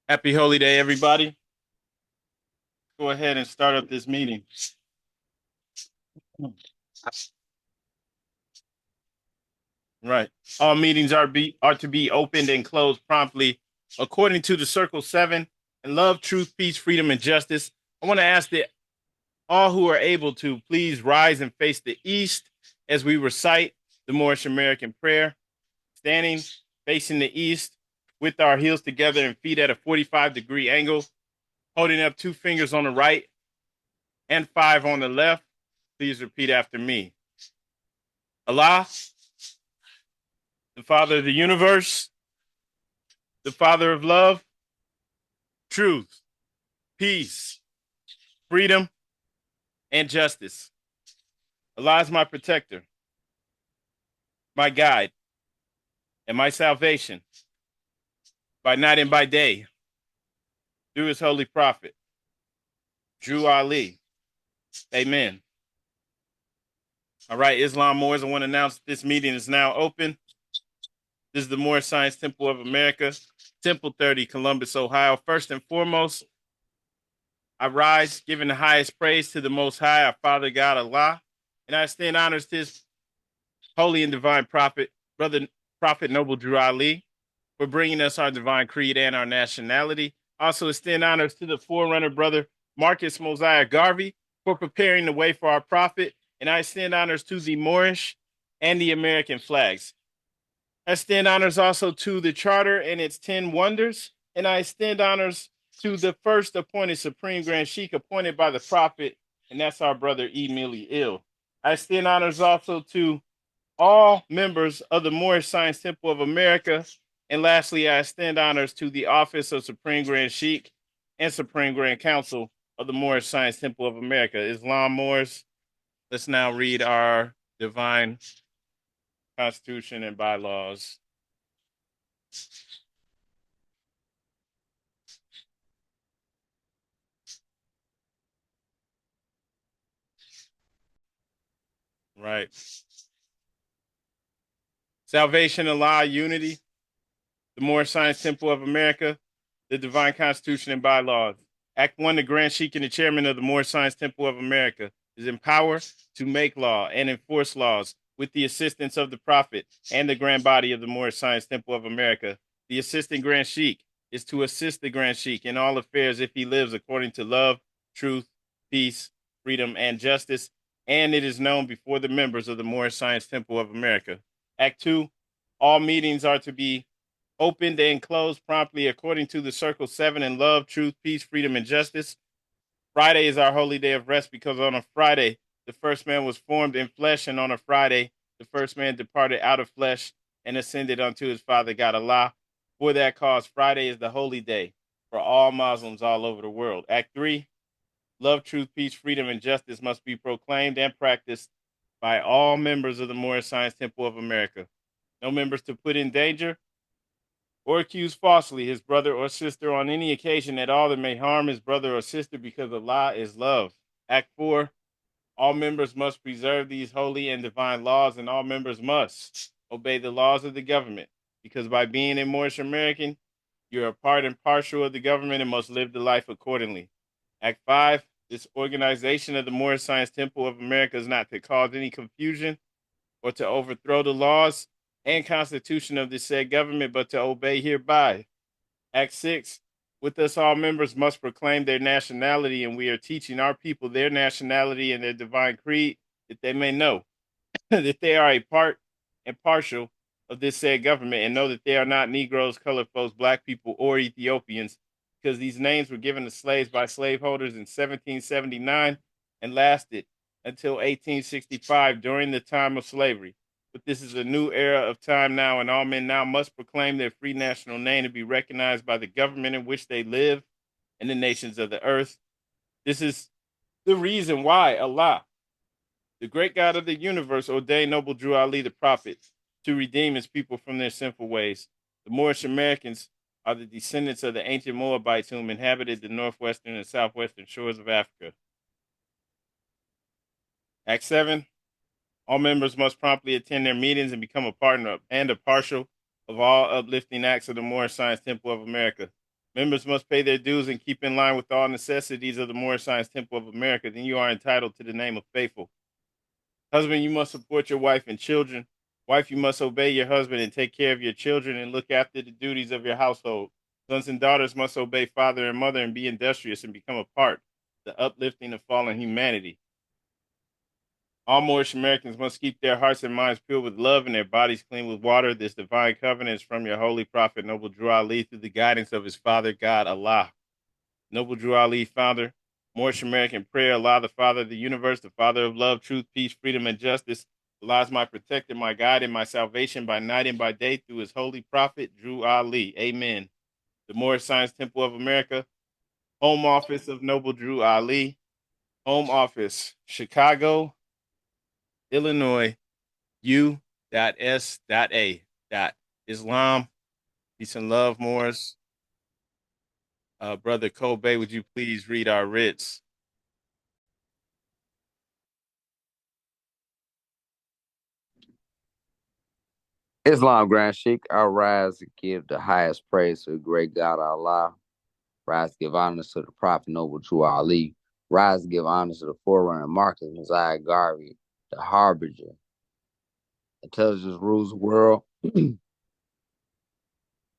Happy Holy Day, everybody. Go ahead and start up this meeting. Right. All meetings are to be opened and closed promptly according to the Circle 7 and love, truth, peace, freedom, and justice. I want to ask that all who are able to please rise and face the east as we recite the Moorish American prayer, standing facing the east with our heels together and feet at a 45-degree angle, holding up two fingers on the right and five on the left. Please repeat after me. Allah, the Father of the universe, the Father of love, truth, peace, freedom, and justice. Allah is my protector, my guide, and my salvation by night and by day through his holy prophet, Drew Ali. Amen. All right, Islam Moors, I want to announce this meeting is now open. This is the Moorish Science Temple of America, Temple 30, Columbus, Ohio. First and foremost, I rise, giving the highest praise to the Most High, our Father God, Allah, and I extend honors to His holy and divine prophet, Brother Prophet Noble Drew Ali, for bringing us our divine creed and our nationality. Also extend honors to the forerunner, Brother Marcus Mosiah Garvey, for preparing the way for our prophet, and I extend honors to the Moorish and the American flags. I extend honors also to the Charter and its 10 wonders, and I extend honors to the first appointed Supreme Grand Sheikh appointed by the Prophet, and that's our brother E. Millie Ill. I extend honors also to all members of the Moorish Science Temple of America, and lastly, I extend honors to the Office of Supreme Grand Sheikh and Supreme Grand Council of the Moorish Science Temple of America. Islam Moors, let's now read our divine Constitution and bylaws. Right. Salvation, Allah, unity, the Moorish Science Temple of America, the Divine Constitution and Bylaws. Act 1, the Grand Sheikh and the Chairman of the Moorish Science Temple of America is empowered to make law and enforce laws with the assistance of the Prophet and the Grand Body of the Moorish Science Temple of America. The Assistant Grand Sheikh is to assist the Grand Sheikh in all affairs if he lives according to love, truth, peace, freedom, and justice, and it is known before the members of the Moorish Science Temple of America. Act 2, all meetings are to be opened and closed promptly according to the Circle 7 in love, truth, peace, freedom, and justice. Friday is our holy day of rest because on a Friday, the first man was formed in flesh, and on a Friday, the first man departed out of flesh and ascended unto his Father God Allah. For that cause, Friday is the holy day for all Muslims all over the world. Act 3, love, truth, peace, freedom, and justice must be proclaimed and practiced by all members of the Moorish Science Temple of America. No members to put in danger or accuse falsely his brother or sister on any occasion at all that may harm his brother or sister, because Allah is love. Act 4, all members must preserve these holy and divine laws, and all members must obey the laws of the government, because by being a Moorish American, you're a part and partial of the government and must live the life accordingly. Act 5, this organization of the Moorish Science Temple of America is not to cause any confusion or to overthrow the laws and constitution of the said government, but to obey hereby. Act 6, with us all members must proclaim their nationality, and we are teaching our people their nationality and their divine creed, that they may know that they are a part and partial of this said government, and know that they are not Negroes, colored folks, black people, or Ethiopians, because these names were given to slaves by slaveholders in 1779 and lasted until 1865 during the time of slavery. But this is a new era of time now, and all men now must proclaim their free national name to be recognized by the government in which they live and the nations of the earth. This is the reason why Allah, the great God of the universe, ordained Noble Drew Ali the prophet to redeem his people from their sinful ways. The Moorish Americans are the descendants of the ancient Moabites whom inhabited the northwestern and southwestern shores of Africa. Act 7, all members must promptly attend their meetings and become a partner and a partial of all uplifting acts of the Moorish Science Temple of America. Members must pay their dues and keep in line with all necessities of the Moorish Science Temple of America. Then you are entitled to the name of faithful. Husband, you must support your wife and children. Wife, you must obey your husband and take care of your children and look after the duties of your household. Sons and daughters must obey father and mother and be industrious and become a part of the uplifting of fallen humanity. All Moorish Americans must keep their hearts and minds pure with love and their bodies clean with water. This divine covenant is from your holy prophet, Noble Drew Ali, through the guidance of his father, God, Allah. Noble Drew Ali, founder, Moorish American prayer, Allah, the Father of the universe, the Father of love, truth, peace, freedom, and justice. Allah is my protector, my guide, and my salvation by night and by day through his holy prophet, Drew Ali. Amen. The Moorish Science Temple of America, Home Office of Noble Drew Ali, Home Office, Chicago, Illinois, U.S.A. Islam, peace and love, Moors. Brother Kobe, would you please read our writs? Islam, Grand Sheikh, I rise to give the highest praise to the great God Allah. Rise to give honor to the Prophet Noble Drew Ali. Rise to give honor to the forerunner Marcus Messiah Garvey, the harbinger. Intelligence rules the world.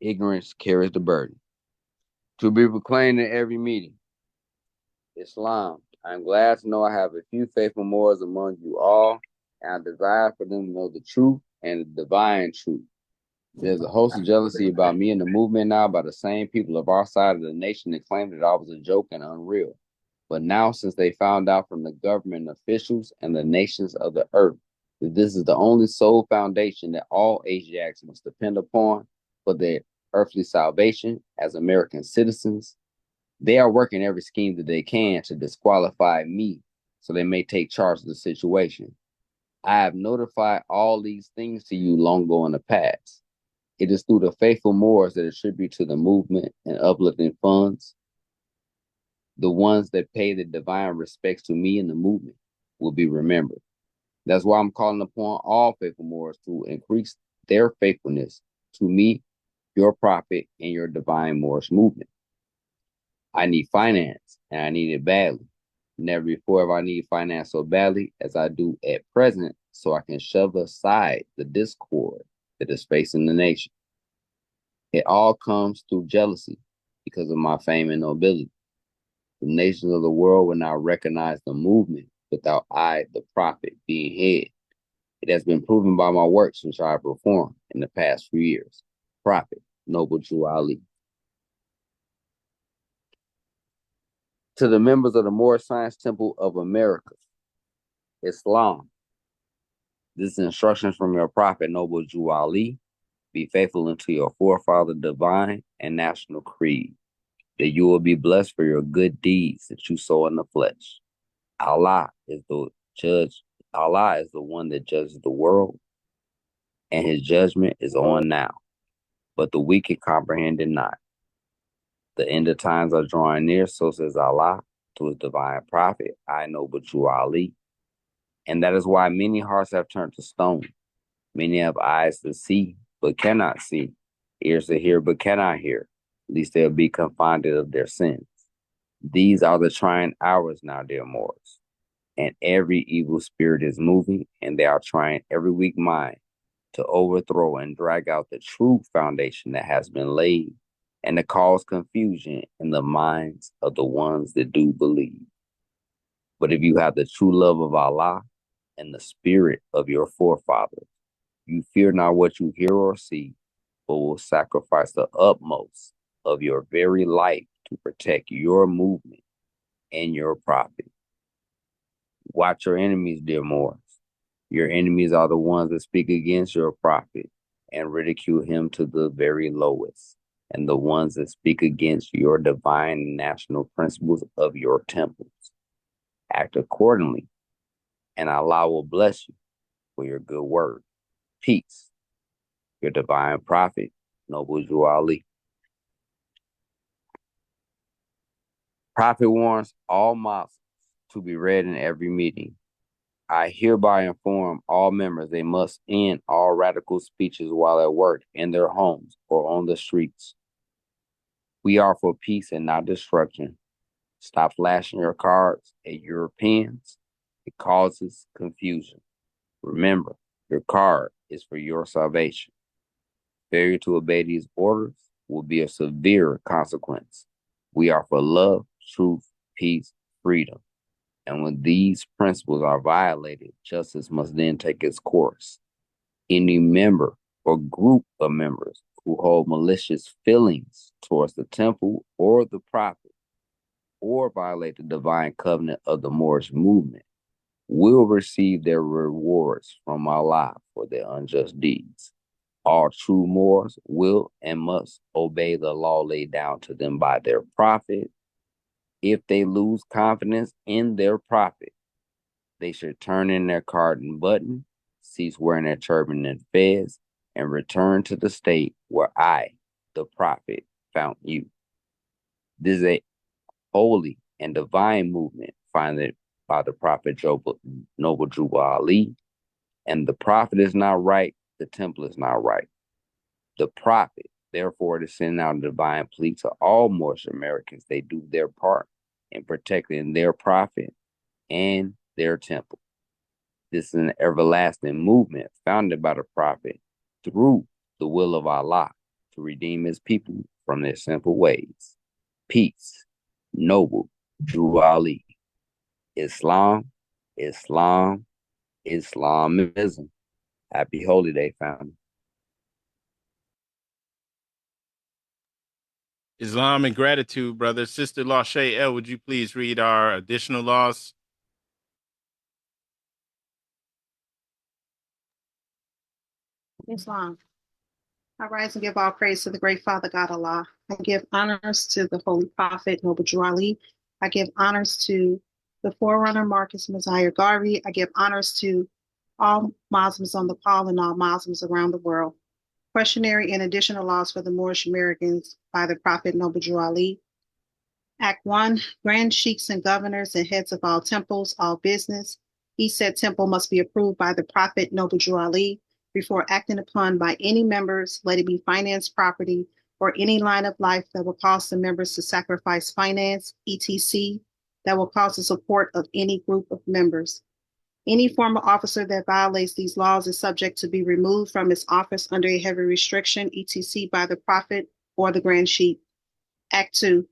Ignorance carries the burden. To be proclaimed in every meeting. Islam, I am glad to know I have a few faithful Moors among you all, and I desire for them to know the truth and the divine truth. There's a host of jealousy about me and the movement now by the same people of our side of the nation that claimed that I was a joke and unreal. But now, since they found out from the government officials and the nations of the earth that this is the only sole foundation that all Asiatics must depend upon for their earthly salvation as American citizens, they are working every scheme that they can to disqualify me so they may take charge of the situation. I have notified all these things to you long ago in the past. It is through the faithful Moors that attribute to the movement and uplifting funds. The ones that pay the divine respects to me and the movement will be remembered. That's why I'm calling upon all faithful Moors to increase their faithfulness to me, your prophet, and your divine Moorish movement. I need finance, and I need it badly. Never before have I needed finance so badly as I do at present, so I can shove aside the discord that is facing the nation. It all comes through jealousy because of my fame and nobility. The nations of the world will now recognize the movement without I, the prophet, being head. It has been proven by my works which I have performed in the past few years. Prophet, Noble Drew Ali. To the members of the Moorish Science Temple of America, Islam. This is instructions from your prophet, Noble Drew Ali. Be faithful unto your forefather, divine and national creed, that you will be blessed for your good deeds that you sow in the flesh. Allah is the judge. Allah is the one that judges the world, and his judgment is on now. But the wicked comprehend it not. The end of times are drawing near, so says Allah to his divine prophet, I Noble Drew Ali. And that is why many hearts have turned to stone. Many have eyes to see, but cannot see, ears to hear, but cannot hear, lest they'll be confounded of their sins. These are the trying hours now, dear Moors, and every evil spirit is moving, and they are trying every weak mind to overthrow and drag out the true foundation that has been laid, and to cause confusion in the minds of the ones that do believe. But if you have the true love of Allah and the spirit of your forefathers, you fear not what you hear or see, but will sacrifice the utmost of your very life to protect your movement and your prophet. Watch your enemies, dear Moors. Your enemies are the ones that speak against your prophet and ridicule him to the very lowest, and the ones that speak against your divine national principles of your temples. Act accordingly, and Allah will bless you for your good word. Peace. Your divine prophet, Noble Drew Ali. Prophet warns all Muslims to be read in every meeting. I hereby inform all members they must end all radical speeches while at work, in their homes, or on the streets. We are for peace and not destruction. Stop flashing your cards at Europeans. It causes confusion. Remember, your card is for your salvation. Failure to obey these orders will be a severe consequence. We are for love, truth, peace, freedom. And when these principles are violated, justice must then take its course. Any member or group of members who hold malicious feelings towards the temple or the prophet or violate the divine covenant of the Moorish movement will receive their rewards from Allah for their unjust deeds. All true Moors will and must obey the law laid down to them by their prophet. If they lose confidence in their prophet, they should turn in their card and button, cease wearing their turban and fez, and return to the state where I, the prophet, found you. This is a holy and divine movement founded by the prophet Noble Juba Ali. And the prophet is not right, the temple is not right. The prophet, therefore, is sending out a divine plea to all Moorish Americans. They do their part in protecting their prophet and their temple. This is an everlasting movement founded by the prophet through the will of Allah to redeem his people from their sinful ways. Peace, Noble Drew Ali. Islam, Islam, Islamism. Happy Holy Day, family. Islam and gratitude, brother. Sister Lachey L, would you please read our additional laws? Islam. I rise and give all praise to the great Father God Allah. I give honors to the Holy Prophet Noble Drew Ali. I give honors to the forerunner Marcus Messiah Garvey. I give honors to all Muslims on the call and all Muslims around the world. Questionary and additional laws for the Moorish Americans by the Prophet Noble Drew Ali. Act 1, Grand Sheikhs and governors and heads of all temples, all business. Each said temple must be approved by the Prophet Noble Drew Ali before acting upon by any members, let it be finance, property, or any line of life that will cause the members to sacrifice finance, etc., that will cause the support of any group of members. Any former officer that violates these laws is subject to be removed from his office under a heavy restriction, etc., by the Prophet or the Grand Sheikh. Act 2.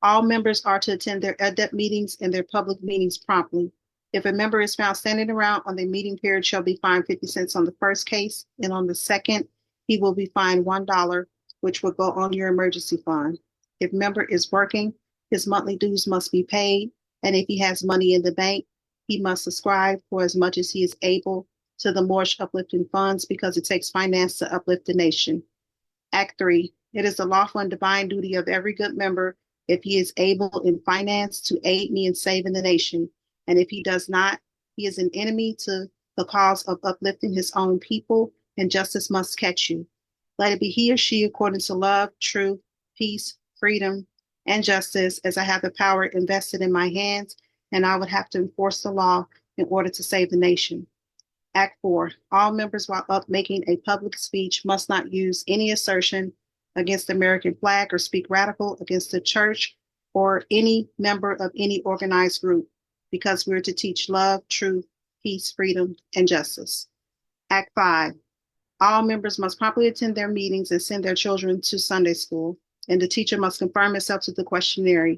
All members are to attend their adept meetings and their public meetings promptly. If a member is found standing around on the meeting period, shall be fined 50 cents on the first case, and on the second, he will be fined $1, which will go on your emergency fund. If member is working, his monthly dues must be paid, and if he has money in the bank, he must subscribe for as much as he is able to the Moorish uplifting funds, because it takes finance to uplift the nation. Act 3. It is the lawful and divine duty of every good member, if he is able in finance, to aid me in saving the nation. And if he does not, he is an enemy to the cause of uplifting his own people, and justice must catch you. Let it be he or she according to love, truth, peace, freedom, and justice, as I have the power invested in my hands, and I would have to enforce the law in order to save the nation. Act 4. All members, while up making a public speech, must not use any assertion against the American flag or speak radical against the church or any member of any organized group, because we're to teach love, truth, peace, freedom, and justice. Act 5. All members must promptly attend their meetings and send their children to Sunday school, and the teacher must conform himself to the questionnaire,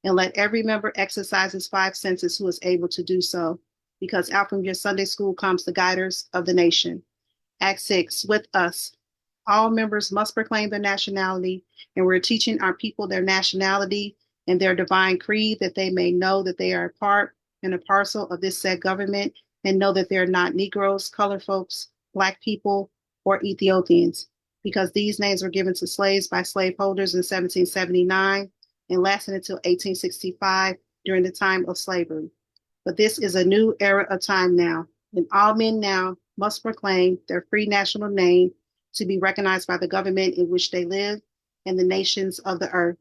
and let every member exercise his 5 senses who is able to do so, because out from your Sunday school comes the guiders of the nation. Act 6. With us, all members must proclaim their nationality, and we're teaching our people their nationality and their divine creed, that they may know that they are a part and a parcel of this said government, and know that they are not Negroes, colored folks, Black people, or Ethiopians, because these names were given to slaves by slaveholders in 1779 and lasted until 1865 during the time of slavery. But this is a new era of time now, and all men now must proclaim their free national name to be recognized by the government in which they live and the nations of the earth.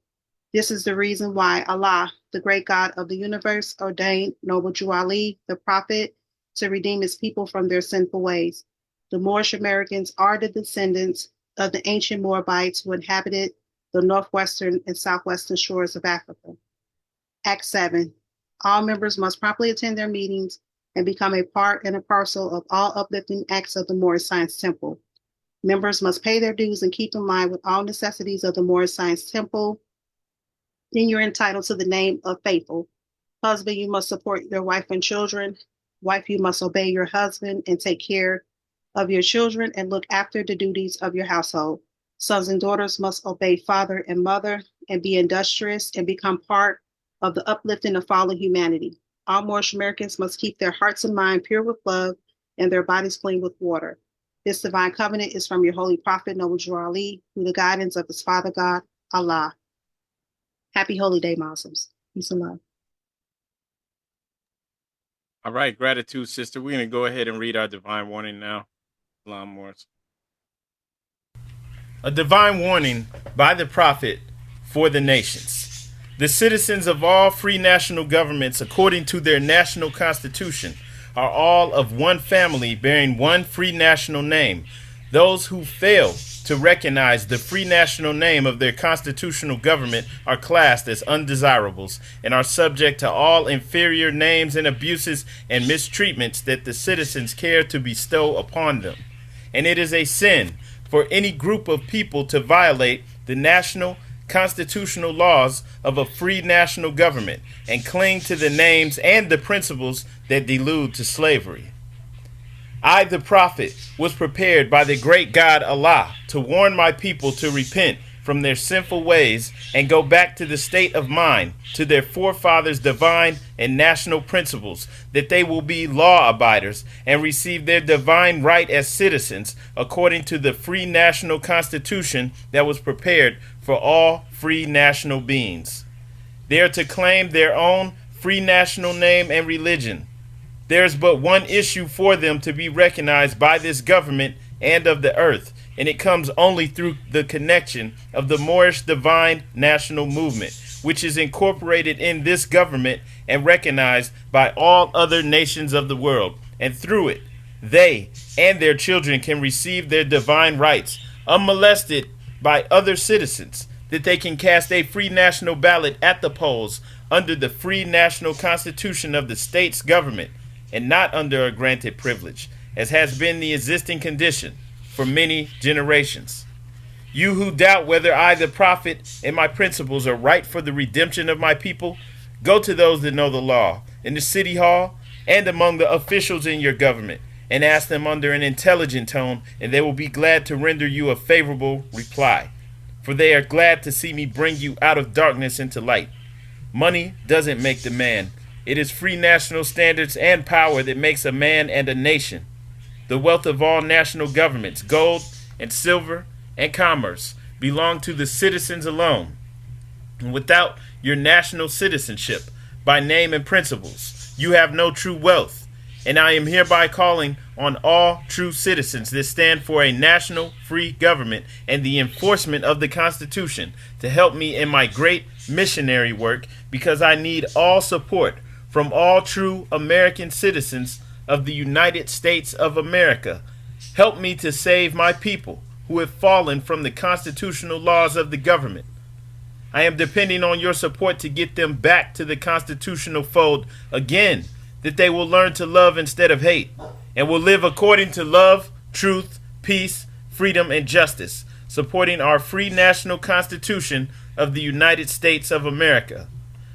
This is the reason why Allah, the great God of the universe, ordained Noble Drew Ali, the prophet, to redeem his people from their sinful ways. The Moorish Americans are the descendants of the ancient Moabites who inhabited the northwestern and southwestern shores of Africa. Act 7. All members must promptly attend their meetings and become a part and a parcel of all uplifting acts of the Moorish Science Temple. Members must pay their dues and keep in mind with all necessities of the Moorish Science Temple. Then you're entitled to the name of faithful. Husband, you must support your wife and children. Wife, you must obey your husband and take care of your children and look after the duties of your household. Sons and daughters must obey father and mother and be industrious and become part of the uplifting of fallen humanity. All Moorish Americans must keep their hearts and mind pure with love and their bodies clean with water. This divine covenant is from your holy prophet, Noble Drew Ali, through the guidance of his Father God, Allah. Happy Holy Day, Muslims. Peace and love. All right, gratitude, sister. We're going to go ahead and read our divine warning now. A divine warning by the prophet for the nations. The citizens of all free national governments, according to their national constitution, are all of one family bearing one free national name. Those who fail to recognize the free national name of their constitutional government are classed as undesirables and are subject to all inferior names and abuses and mistreatments that the citizens care to bestow upon them. And it is a sin for any group of people to violate the national constitutional laws of a free national government and cling to the names and the principles that delude to slavery. I, the prophet, was prepared by the great God Allah to warn my people to repent from their sinful ways and go back to the state of mind, to their forefathers' divine and national principles, that they will be law-abiders and receive their divine right as citizens according to the free national constitution that was prepared for all free national beings. They are to claim their own free national name and religion. There is but one issue for them to be recognized by this government and of the earth, and it comes only through the connection of the Moorish divine national movement, which is incorporated in this government and recognized by all other nations of the world. And through it, they and their children can receive their divine rights, unmolested by other citizens, that they can cast a free national ballot at the polls under the free national constitution of the state's government, and not under a granted privilege, as has been the existing condition for many generations. You who doubt whether I, the prophet, and my principles are right for the redemption of my people, go to those that know the law in the city hall and among the officials in your government, and ask them under an intelligent tone, and they will be glad to render you a favorable reply. For they are glad to see me bring you out of darkness into light. Money doesn't make the man. It is free national standards and power that makes a man and a nation. The wealth of all national governments, gold and silver and commerce, belong to the citizens alone. And without your national citizenship, by name and principles, you have no true wealth. And I am hereby calling on all true citizens that stand for a national free government and the enforcement of the Constitution to help me in my great missionary work, because I need all support from all true American citizens of the United States of America. Help me to save my people who have fallen from the constitutional laws of the government. I am depending on your support to get them back to the constitutional fold again, that they will learn to love instead of hate, and will live according to love, truth, peace, freedom, and justice, supporting our free national constitution of the United States of America.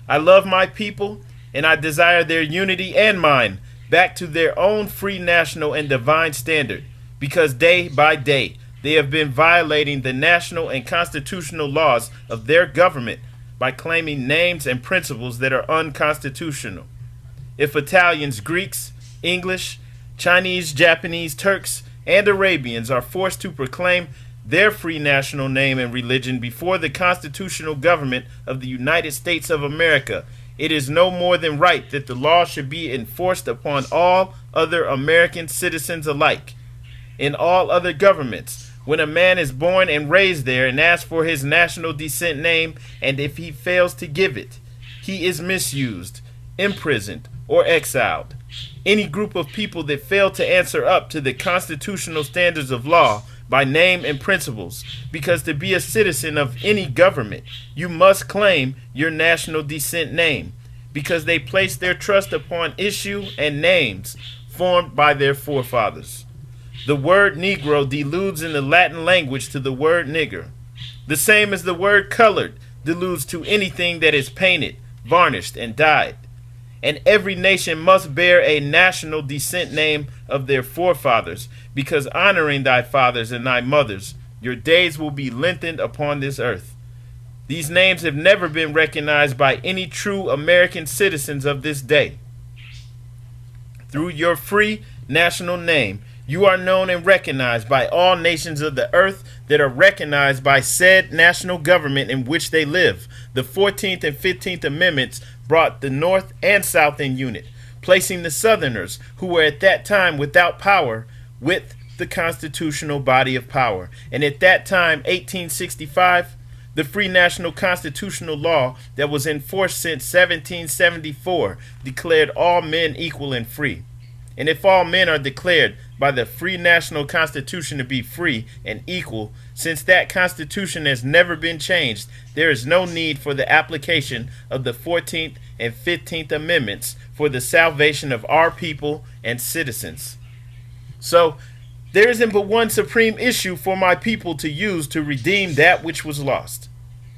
I love my people, and I desire their unity and mine back to their own free national and divine standard, because day by day they have been violating the national and constitutional laws of their government by claiming names and principles that are unconstitutional. If Italians, Greeks, English, Chinese, Japanese, Turks, and Arabians are forced to proclaim their free national name and religion before the constitutional government of the United States of America, it is no more than right that the law should be enforced upon all other American citizens alike. In all other governments, when a man is born and raised there and asks for his national descent name, and if he fails to give it, he is misused, imprisoned, or exiled. Any group of people that fail to answer up to the constitutional standards of law by name and principles, because to be a citizen of any government, you must claim your national descent name, because they place their trust upon issue and names formed by their forefathers. The word Negro deludes in the Latin language to the word nigger, the same as the word colored deludes to anything that is painted, varnished, and dyed. And every nation must bear a national descent name of their forefathers, because honoring thy fathers and thy mothers, your days will be lengthened upon this earth. These names have never been recognized by any true American citizens of this day. Through your free national name, you are known and recognized by all nations of the earth that are recognized by said national government in which they live. The 14th and 15th Amendments brought the North and South in unit, placing the Southerners, who were at that time without power, with the constitutional body of power. And at that time, 1865, the free national constitutional law that was in force since 1774 declared all men equal and free. And if all men are declared by the free national constitution to be free and equal, since that constitution has never been changed, there is no need for the application of the 14th and 15th Amendments for the salvation of our people and citizens. So, there isn't but one supreme issue for my people to use to redeem that which was lost,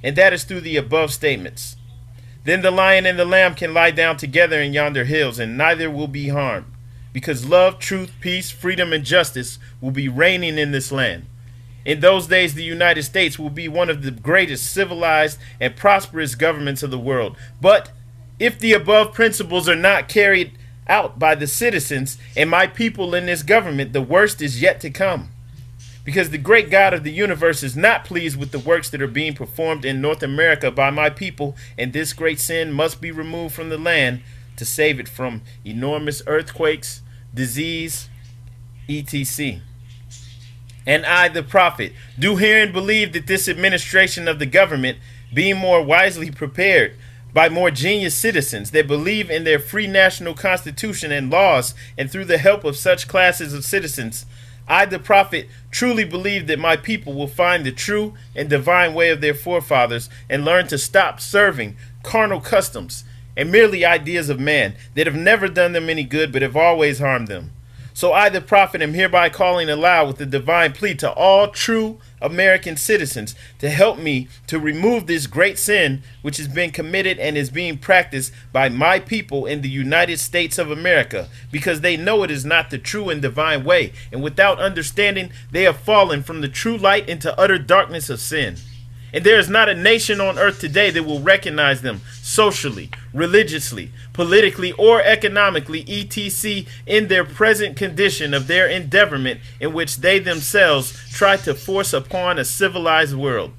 and that is through the above statements. Then the lion and the lamb can lie down together in yonder hills, and neither will be harmed, because love, truth, peace, freedom, and justice will be reigning in this land. In those days, the United States will be one of the greatest civilized and prosperous governments of the world. But if the above principles are not carried out by the citizens and my people in this government, the worst is yet to come. Because the great God of the universe is not pleased with the works that are being performed in North America by my people, and this great sin must be removed from the land to save it from enormous earthquakes, disease, etc. And I, the prophet, do herein believe that this administration of the government, being more wisely prepared by more genius citizens that believe in their free national constitution and laws, and through the help of such classes of citizens, I, the prophet, truly believe that my people will find the true and divine way of their forefathers and learn to stop serving carnal customs and merely ideas of man that have never done them any good but have always harmed them. So I, the prophet, am hereby calling aloud with the divine plea to all true American citizens to help me to remove this great sin which has been committed and is being practiced by my people in the United States of America, because they know it is not the true and divine way, and without understanding they have fallen from the true light into utter darkness of sin. And there is not a nation on earth today that will recognize them socially, religiously, politically, or economically, etc., in their present condition of their endeavorment in which they themselves try to force upon a civilized world.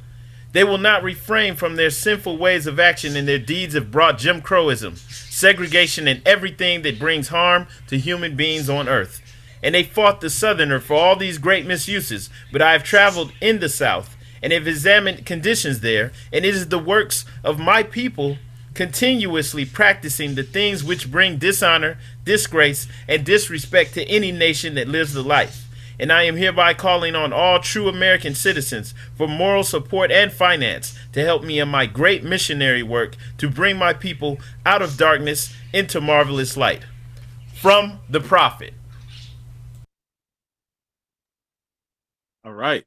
They will not refrain from their sinful ways of action, and their deeds have brought Jim Crowism, segregation, and everything that brings harm to human beings on earth. And they fought the Southerner for all these great misuses, but I have traveled in the South and have examined conditions there, and it is the works of my people continuously practicing the things which bring dishonor, disgrace, and disrespect to any nation that lives the life. And I am hereby calling on all true American citizens for moral support and finance to help me in my great missionary work to bring my people out of darkness into marvelous light. From the prophet. All right.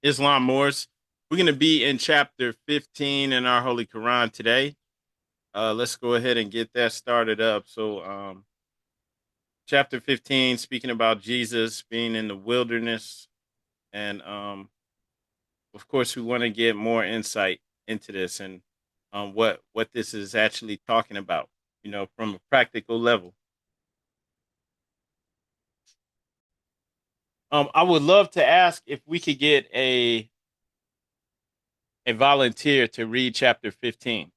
Islam Moors. We're going to be in chapter 15 in our Holy Koran today. Let's go ahead and get that started up. So, chapter 15, speaking about Jesus being in the wilderness. And, of course, we want to get more insight into this and what this is actually talking about, from a practical level. I would love to ask if we could get a volunteer to read chapter 15.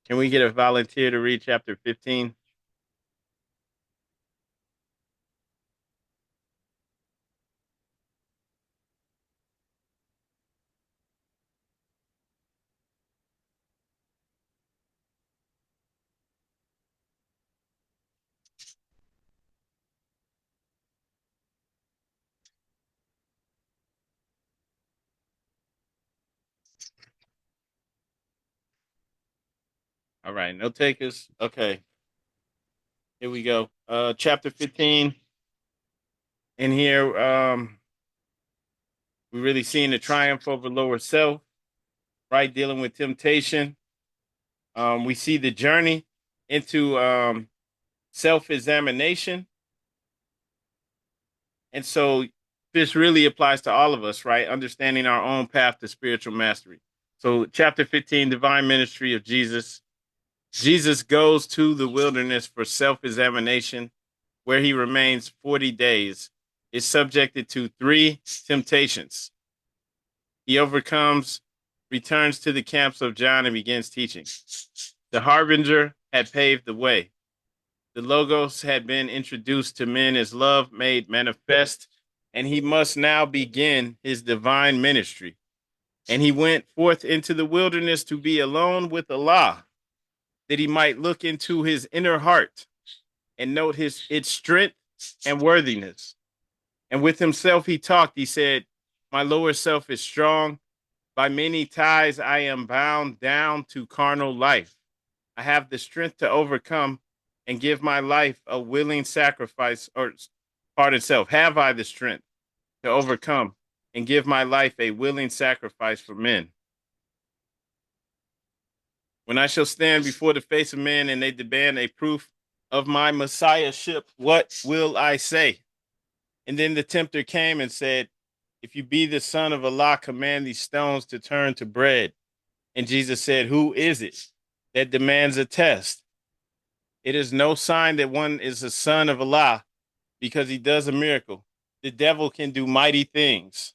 Can we get a volunteer to read chapter 15? All right, no takers. Okay, here we go. Chapter 15. In here, we're really seeing the triumph over lower self, right? Dealing with temptation. We see the journey into self-examination. And so this really applies to all of us, right? Understanding our own path to spiritual mastery. So chapter 15, divine ministry of Jesus. Jesus goes to the wilderness for self-examination, where he remains 40 days, is subjected to 3 temptations. He overcomes, returns to the camps of John, and begins teaching. The harbinger had paved the way. The Logos had been introduced to men as love made manifest, and he must now begin his divine ministry. And he went forth into the wilderness to be alone with Allah, that he might look into his inner heart and note its strength and worthiness. And with himself he talked. He said, my lower self is strong. By many ties I am bound down to carnal life. I have the strength to overcome and give my life a willing sacrifice, or pardon self, have I the strength to overcome and give my life a willing sacrifice for men? When I shall stand before the face of men and they demand a proof of my messiahship, what will I say? And then the tempter came and said, if you be the son of Allah, command these stones to turn to bread. And Jesus said, who is it that demands a test? It is no sign that one is a son of Allah because he does a miracle. The devil can do mighty things.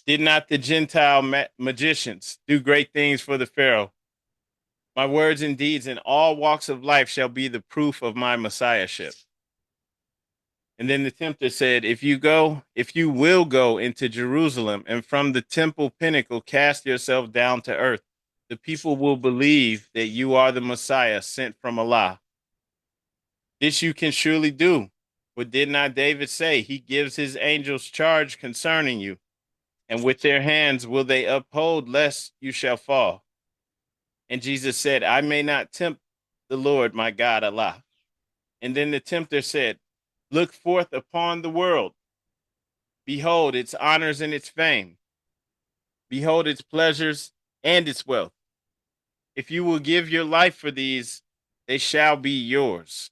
Did not the Gentile magicians do great things for the Pharaoh? My words and deeds in all walks of life shall be the proof of my messiahship. And then the tempter said, if you will go into Jerusalem and from the temple pinnacle cast yourself down to earth, the people will believe that you are the Messiah sent from Allah. This you can surely do. For did not David say, he gives his angels charge concerning you, and with their hands will they uphold, lest you shall fall. And Jesus said, I may not tempt the Lord my God, Allah. And then the tempter said, look forth upon the world. Behold its honors and its fame. Behold its pleasures and its wealth. If you will give your life for these, they shall be yours.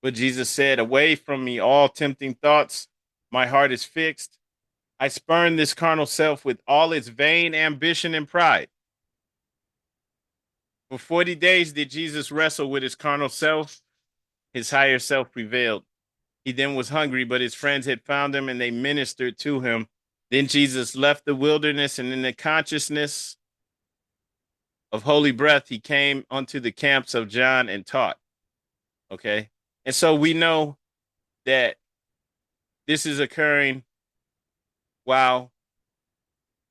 But Jesus said, away from me all tempting thoughts. My heart is fixed. I spurn this carnal self with all its vain ambition and pride. For 40 days did Jesus wrestle with his carnal self. His higher self prevailed. He then was hungry, but his friends had found him and they ministered to him. Then Jesus left the wilderness, and in the consciousness of holy breath, he came unto the camps of John and taught. Okay. And so we know that this is occurring while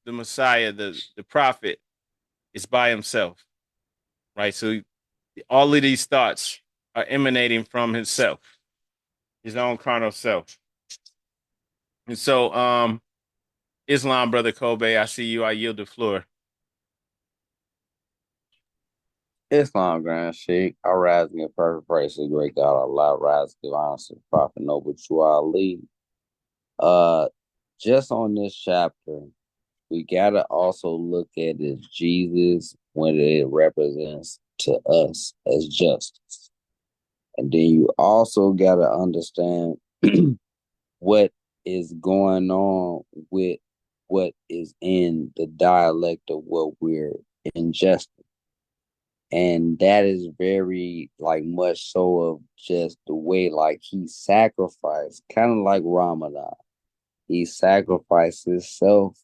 the Messiah, the prophet, is by himself, right? So all of these thoughts are emanating from himself, his own carnal self. And so, Islam, Brother Kobe, I see you. I yield the floor. Islam, Grand Sheikh. I rise in your perfect praise to the great God Allah. Rise, give honor to the Prophet Noble True Ali. Just on this chapter, we gotta also look at it Jesus when it represents to us as justice. And then you also gotta understand what is going on with what is in the dialect of what we're ingesting. And that is very like much so of just the way like he sacrificed, kind of like Ramadan. He sacrificed himself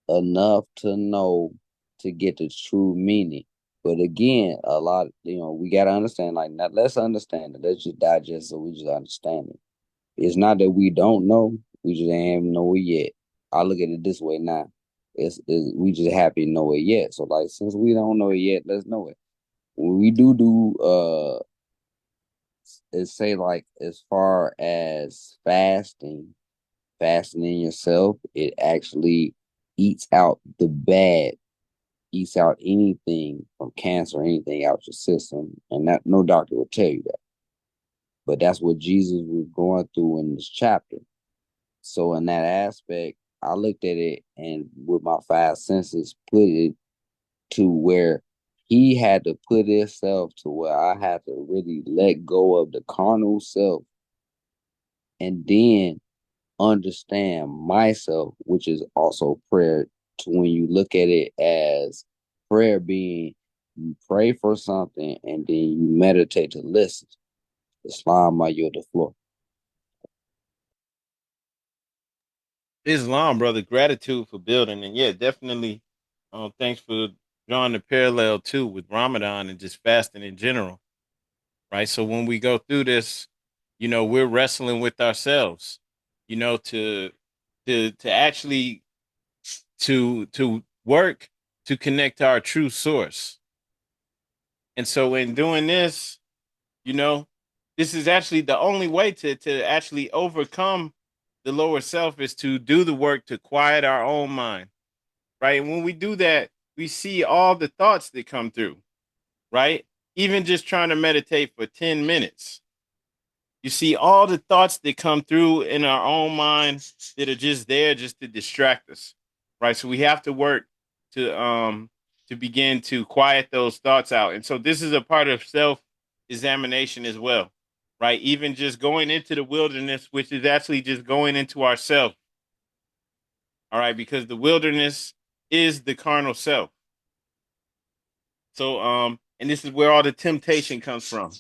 enough to know to get the true meaning. But again, a lot, we gotta understand, like not let's understand it. Let's just digest so we just understand it. It's not that we don't know, we just ain't know it yet. I look at it this way now. It's we just happy to know it yet. So like since we don't know it yet, let's know it. When we do it say like as far as fasting in yourself, it actually eats out the bad eats out anything from cancer, anything out your system, and that no doctor will tell you that. But that's what Jesus was going through in this chapter. So in that aspect, I looked at it and with my five senses put it to where he had to put himself to where I had to really let go of the carnal self and then understand myself, which is also prayer. To when you look at it as prayer being you pray for something and then you meditate to listen. Islam, I yield the floor. Islam, brother. Gratitude for building, and yeah, definitely. Thanks for drawing the parallel too with Ramadan and just fasting in general, right? So when we go through this, we're wrestling with ourselves, to actually to work to connect to our true source. And so in doing this, you know, this is actually the only way to actually overcome the lower self is to do the work to quiet our own mind, right? And when we do that, we see all the thoughts that come through, right? Even just trying to meditate for 10 minutes, you see all the thoughts that come through in our own minds that are just there just to distract us, right? So we have to work to begin to quiet those thoughts out. And so this is a part of self-examination as well, right? Even just going into the wilderness, which is actually just going into ourself, all right? Because the wilderness is the carnal self. So, and this is where all the temptation comes from,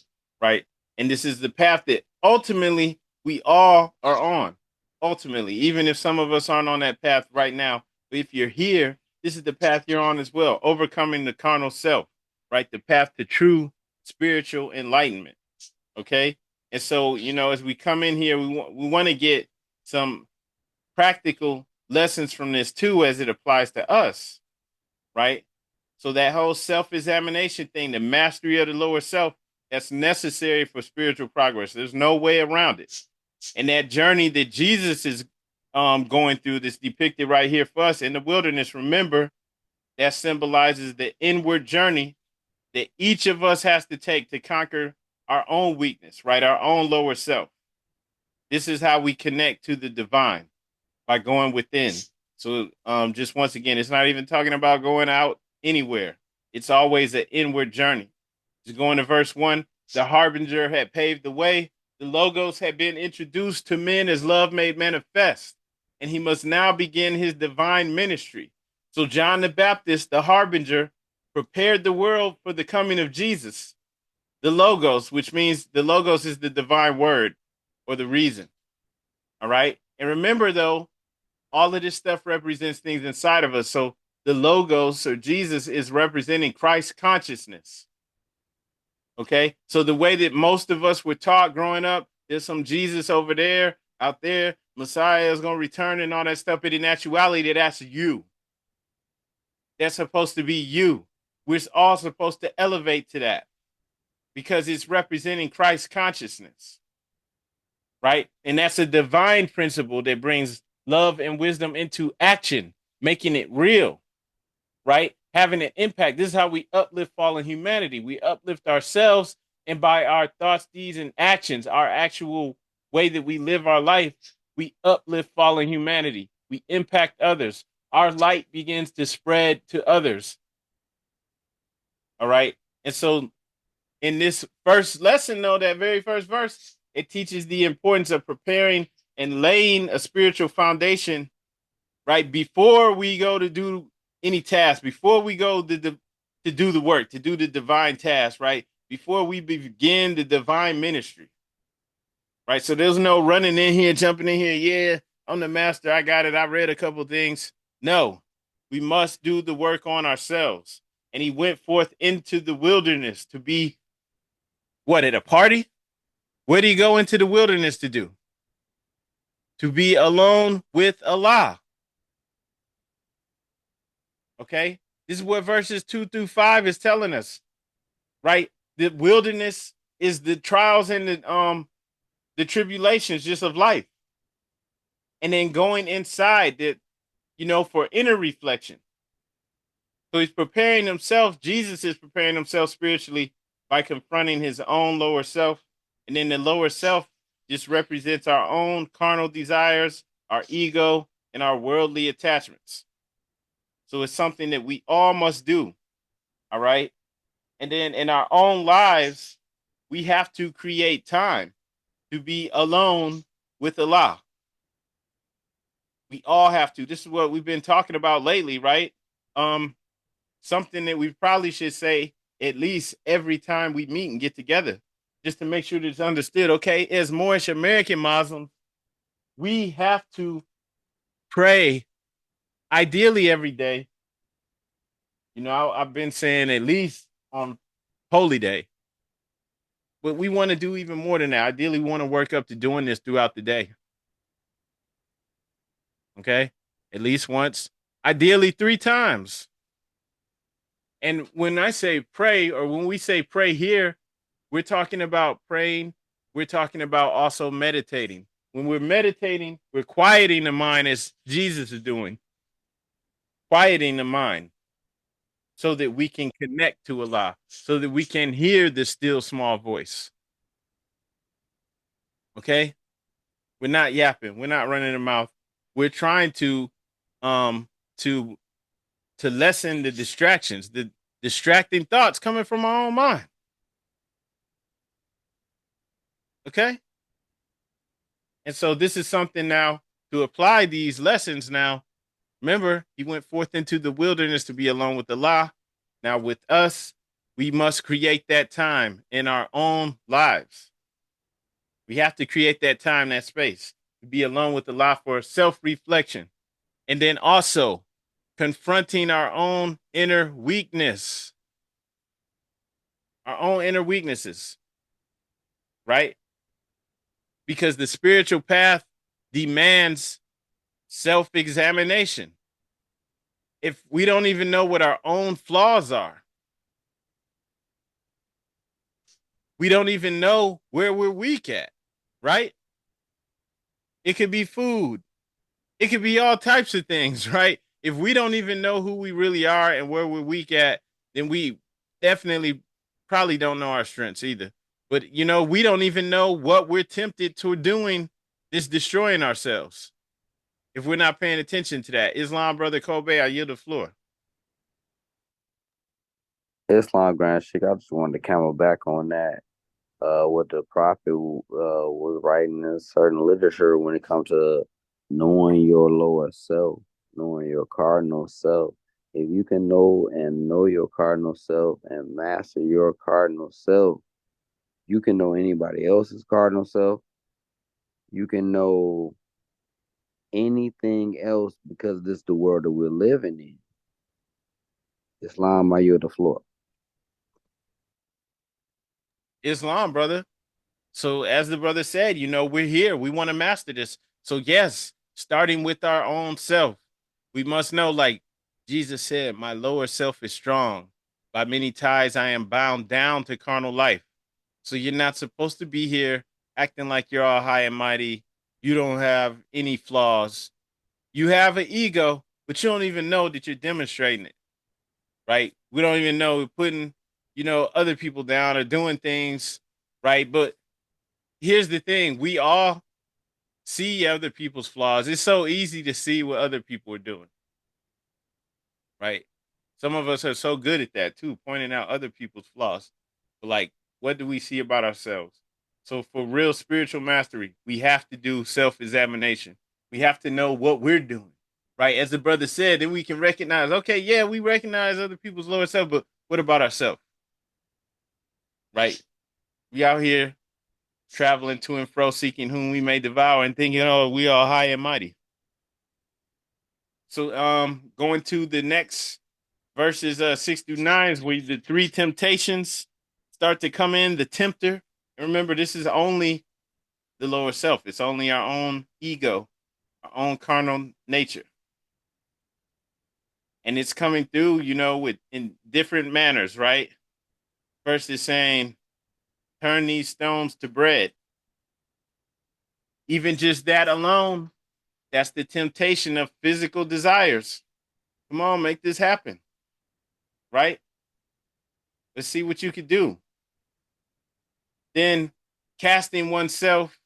right? And this is the path that ultimately we all are on. Ultimately, even if some of us aren't on that path right now, but if you're here, this is the path you're on as well, overcoming the carnal self, right? The path to true spiritual enlightenment. Okay. And so, as we come in here, we want to get some practical lessons from this too, as it applies to us, right? So that whole self-examination thing, the mastery of the lower self, that's necessary for spiritual progress. There's no way around it. And that journey that Jesus is going through, that's depicted right here for us in the wilderness, remember, that symbolizes the inward journey that each of us has to take to conquer our own weakness, right? Our own lower self. This is how we connect to the divine, by going within. So just once again, it's not even talking about going out anywhere. It's always an inward journey. Just going to verse 1, the harbinger had paved the way. The logos had been introduced to men as love made manifest, and he must now begin his divine ministry. So John the Baptist, the harbinger, prepared the world for the coming of Jesus. The logos, which means the logos is the divine word or the reason. All right. And remember, though, all of this stuff represents things inside of us. So the logos or Jesus is representing Christ consciousness. Okay. So the way that most of us were taught growing up, there's some Jesus over there, out there, Messiah is going to return and all that stuff. But in actuality, that's you. That's supposed to be you. We're all supposed to elevate to that because it's representing Christ consciousness. Right. And that's a divine principle that brings love and wisdom into action, making it real, right? Having an impact. This is how we uplift fallen humanity. We uplift ourselves, and by our thoughts, deeds, and actions, our actual way that we live our life, we uplift fallen humanity. We impact others. Our light begins to spread to others. All right. And so in this first lesson, though, that very first verse, it teaches the importance of preparing and laying a spiritual foundation, right? Before we go to do any task, before we go to do the work, to do the divine task, right? Before we begin the divine ministry, right? So there's no running in here, jumping in here. Yeah, I'm the master. I got it. I read a couple things. No, we must do the work on ourselves. And he went forth into the wilderness to be what, at a party? What did he go into the wilderness to do? To be alone with Allah. Okay? This is what verses 2-5 is telling us, right? The wilderness is the trials and the tribulations just of life. And then going inside that, for inner reflection. So he's preparing himself. Jesus is preparing himself spiritually by confronting his own lower self. And then the lower self just represents our own carnal desires, our ego, and our worldly attachments. So it's something that we all must do. All right. And then in our own lives, we have to create time to be alone with Allah. We all have to. This is what we've been talking about lately, right? Something that we probably should say at least every time we meet and get together, just to make sure that it's understood. Okay, as Moorish American Muslims, we have to pray ideally every day. You know, I've been saying at least on Holy Day, but we want to do even more than that. Ideally, we want to work up to doing this throughout the day. Okay, at least once, ideally 3 times. And when I say pray, or when we say pray here, we're talking about praying. We're talking about also meditating. When we're meditating, we're quieting the mind as Jesus is doing, quieting the mind so that we can connect to Allah, so that we can hear the still small voice. Okay? We're not yapping. We're not running the mouth. We're trying um to to lessen the distractions, the distracting thoughts coming from our own mind. Okay? And so this is something now to apply these lessons now. Remember, he went forth into the wilderness to be alone with Allah. Now with us, we must create that time in our own lives. We have to create that time, that space to be alone with Allah for self-reflection. And then also confronting our own inner weakness, our own inner weaknesses, right? Because the spiritual path demands self-examination. If we don't even know what our own flaws are, we don't even know where we're weak at, right? It could be food. It could be all types of things, right? If we don't even know who we really are and where we're weak at, then we definitely probably don't know our strengths either. But, you know, we don't even know what we're tempted to doing is destroying ourselves if we're not paying attention to that. Islam, Brother Kobe, I yield the floor. Islam Grand Sheikh, I just wanted to camel back on that. What the prophet was writing in certain literature when it comes to knowing your lower self, knowing your cardinal self. If you can know your cardinal self and master your cardinal self, you can know anybody else's cardinal self. You can know anything else because this is the world that we're living in. Islam, I yield the floor. Islam, brother. So as the brother said, you know, we're here. We want to master this. So yes, starting with our own self, we must know, like Jesus said, my lower self is strong. By many ties I am bound down to carnal life. So you're not supposed to be here acting like you're all high and mighty. You don't have any flaws. You have an ego, but you don't even know that you're demonstrating it, right? We don't even know we're putting, you know, other people down or doing things, right? But here's the thing, we all see other people's flaws. It's so easy to see what other people are doing, right? Some of us are so good at that too, pointing out other people's flaws. But like, what do we see about ourselves? So for real spiritual mastery, we have to do self-examination. We have to know what we're doing, right? As the brother said, then we can recognize, okay, yeah, we recognize other people's lower self, but what about ourselves, right? We out here traveling to and fro, seeking whom we may devour, and thinking, oh, we are high and mighty. So, going to the next verses 6 through 9 is where the 3 temptations start to come in. The tempter, and remember, this is only the lower self. It's only our own ego, our own carnal nature, and it's coming through, you know, with in different manners, right? First is saying, turn these stones to bread. Even just that alone, that's the temptation of physical desires. Come on, make this happen. right? Let's see what you could do. Then casting oneself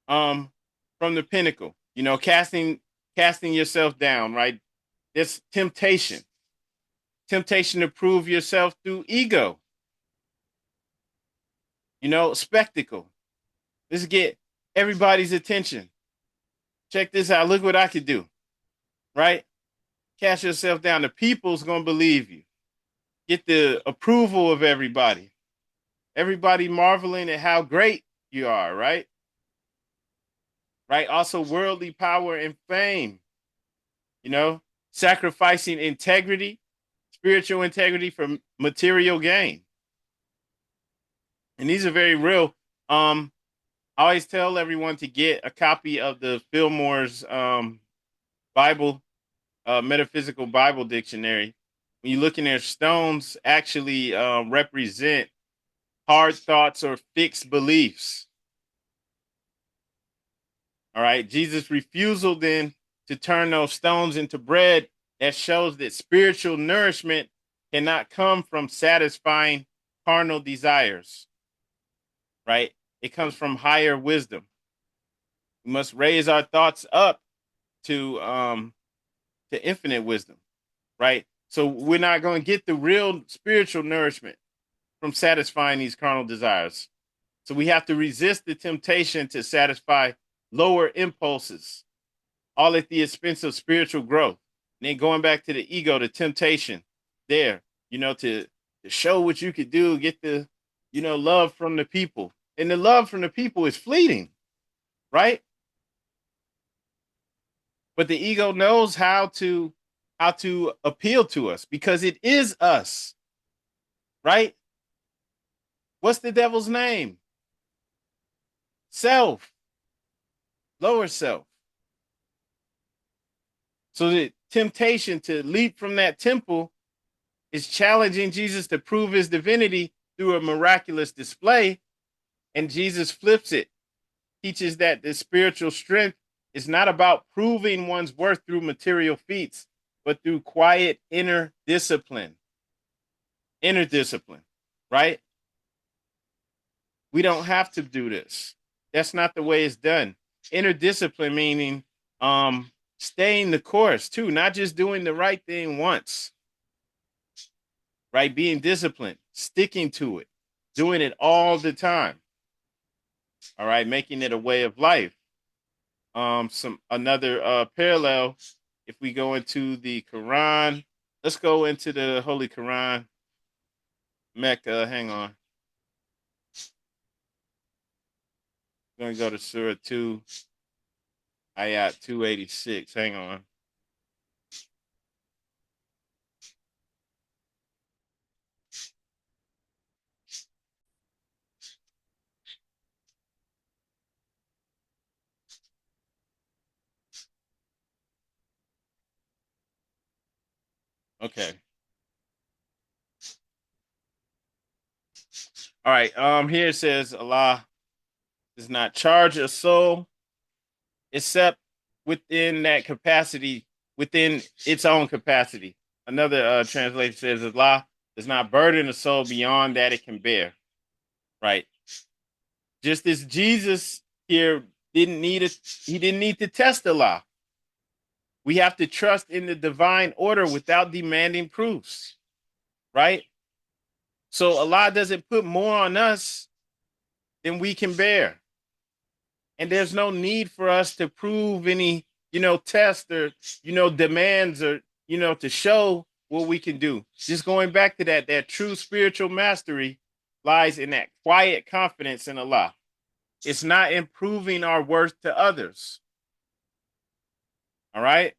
from the pinnacle, casting yourself down, right? This temptation to prove yourself through ego, spectacle. Let's get everybody's attention. Check this out. Look what I could do, right? Cast yourself down. The people's going to believe you. Get the approval of everybody. Everybody marveling at how great you are, right? Right? Also worldly power and fame, sacrificing integrity, spiritual integrity for material gain. And these are very real. I always tell everyone to get a copy of the Fillmore's Bible, Metaphysical Bible Dictionary. When you look in there, stones actually represent hard thoughts or fixed beliefs. All right. Jesus' refusal then to turn those stones into bread, that shows that spiritual nourishment cannot come from satisfying carnal desires. Right? It comes from higher wisdom. We must raise our thoughts up to infinite wisdom, right? So we're not going to get the real spiritual nourishment from satisfying these carnal desires. So we have to resist the temptation to satisfy lower impulses, all at the expense of spiritual growth. And then going back to the ego, the temptation there, to show what you could do, get the, love from the people. And the love from the people is fleeting, right? But the ego knows how to appeal to us because it is us, right? What's the devil's name? Self, lower self. So the temptation to leap from that temple is challenging Jesus to prove his divinity through a miraculous display. And Jesus flips it, teaches that the spiritual strength is not about proving one's worth through material feats, but through quiet inner discipline. Inner discipline, right? We don't have to do this. That's not the way it's done. Inner discipline meaning staying the course too, not just doing the right thing once, right? Being disciplined, sticking to it, doing it all the time. All right, making it a way of life. Another parallel, if we go into the Quran, let's go into the Holy Koran. Mecca, hang on. I'm going to go to Surah 2, Ayat 286. Hang on. Okay. All right. Here it says Allah does not charge a soul except within that capacity, within its own capacity. Another translation says Allah does not burden a soul beyond that it can bear. Right. Just as Jesus here he didn't need to test Allah. We have to trust in the divine order without demanding proofs. Right? So Allah doesn't put more on us than we can bear. And there's no need for us to prove any, test or, demands or, to show what we can do. Just going back to that true spiritual mastery lies in that quiet confidence in Allah. It's not improving our worth to others. All right.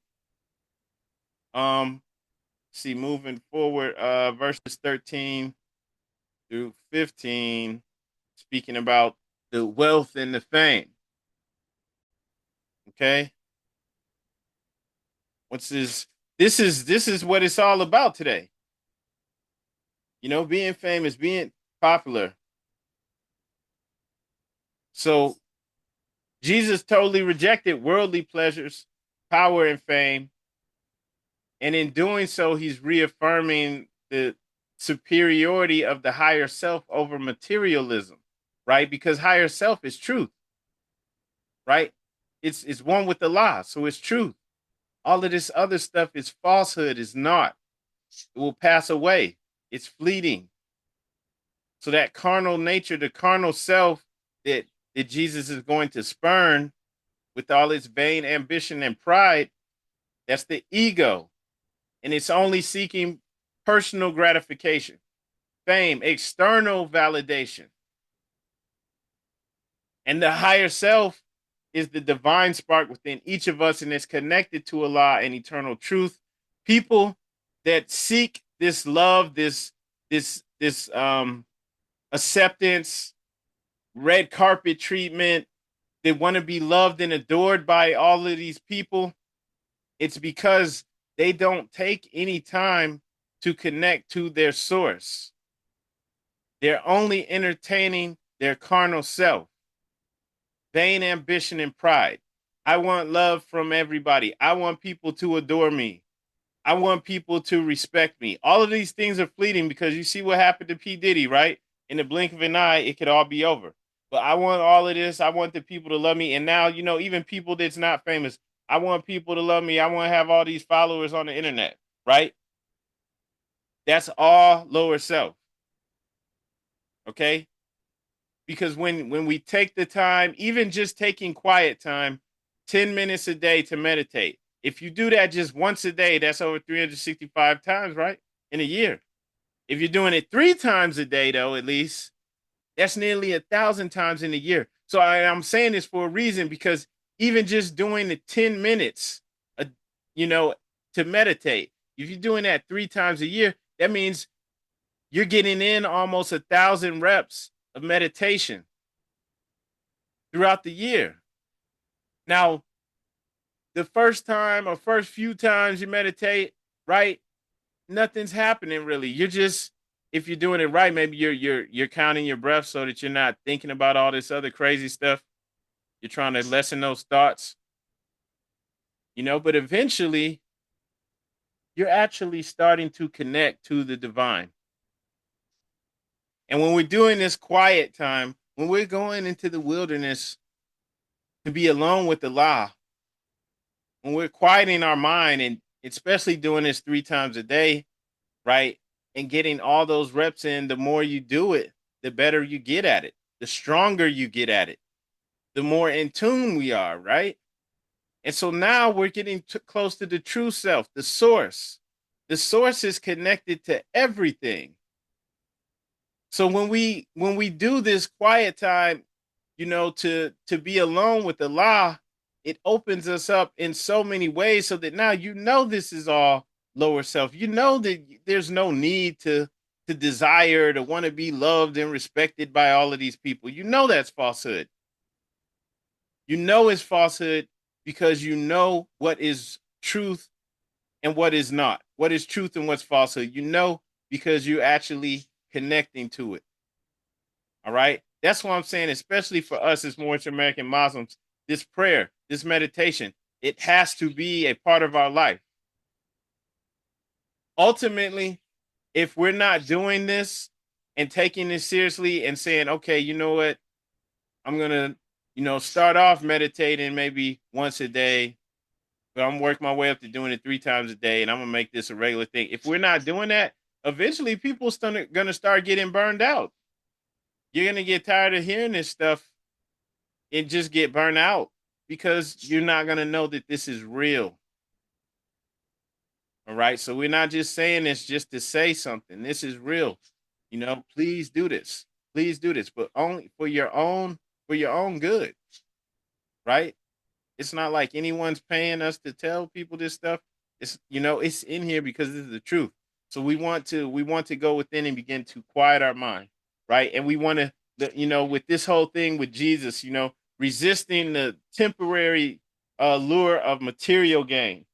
See, moving forward, verses 13 through 15, speaking about the wealth and the fame. Okay. What's this? This is what it's all about today. Being famous, being popular. So Jesus totally rejected worldly pleasures, power, and fame. And in doing so, he's reaffirming the superiority of the higher self over materialism, right? Because higher self is truth, right? It's one with the law, so it's truth. All of this other stuff is falsehood, is not. It will pass away. It's fleeting. So that carnal nature, the carnal self that Jesus is going to spurn with all its vain ambition and pride, that's the ego. And it's only seeking personal gratification, fame, external validation. And the higher self is the divine spark within each of us, and it's connected to Allah and eternal truth. People that seek this love, this acceptance, red carpet treatment, they want to be loved and adored by all of these people. It's because they don't take any time to connect to their source. They're only entertaining their carnal self, vain ambition and pride. I want love from everybody. I want people to adore me. I want people to respect me. All of these things are fleeting because you see what happened to P. Diddy, right? In the blink of an eye, it could all be over. But I want all of this. I want the people to love me. And now, even people that's not famous, I want people to love me. I want to have all these followers on the internet, right? That's all lower self. Okay? Because when we take the time, even just taking quiet time, 10 minutes a day to meditate. If you do that just once a day, that's over 365 times, right? In a year. If you're doing it 3 times a day, though, at least, that's nearly 1,000 times in a year. So I'm saying this for a reason, because even just doing the 10 minutes, to meditate, if you're doing that 3 times a year, that means you're getting in almost 1,000 reps of meditation throughout the year. Now, the first time or first few times you meditate, right, nothing's happening really. You're just, if you're doing it right, maybe you're counting your breath so that you're not thinking about all this other crazy stuff. You're trying to lessen those thoughts, but eventually you're actually starting to connect to the divine. And when we're doing this quiet time, when we're going into the wilderness to be alone with Allah, when we're quieting our mind, and especially doing this 3 times a day, right? And getting all those reps in, the more you do it, the better you get at it, the stronger you get at it, the more in tune we are, right? And so now we're getting close to the true self, the source. The source is connected to everything. So when we do this quiet time, to be alone with Allah, it opens us up in so many ways, so that now this is all lower self. That there's no need to desire, to want to be loved and respected by all of these people. That's falsehood. It's falsehood because what is truth and what is not. What is truth and what's falsehood. Because you're actually connecting to it. All right? That's what I'm saying, especially for us as Moorish American Muslims, this prayer, this meditation, it has to be a part of our life. Ultimately, if we're not doing this and taking this seriously and saying, okay, you know what? I'm going to, start off meditating maybe once a day, but I'm working my way up to doing it 3 times a day, and I'm going to make this a regular thing. If we're not doing that, eventually people are going to start getting burned out. You're going to get tired of hearing this stuff and just get burned out, because you're not going to know that this is real. All right. So we're not just saying this just to say something. This is real. Please do this. Please do this, but only for your own good. Right? It's not like anyone's paying us to tell people this stuff. It's it's in here because this is the truth. So we want to go within and begin to quiet our mind, right? And we want to, with this whole thing with Jesus, resisting the temporary lure of material gain,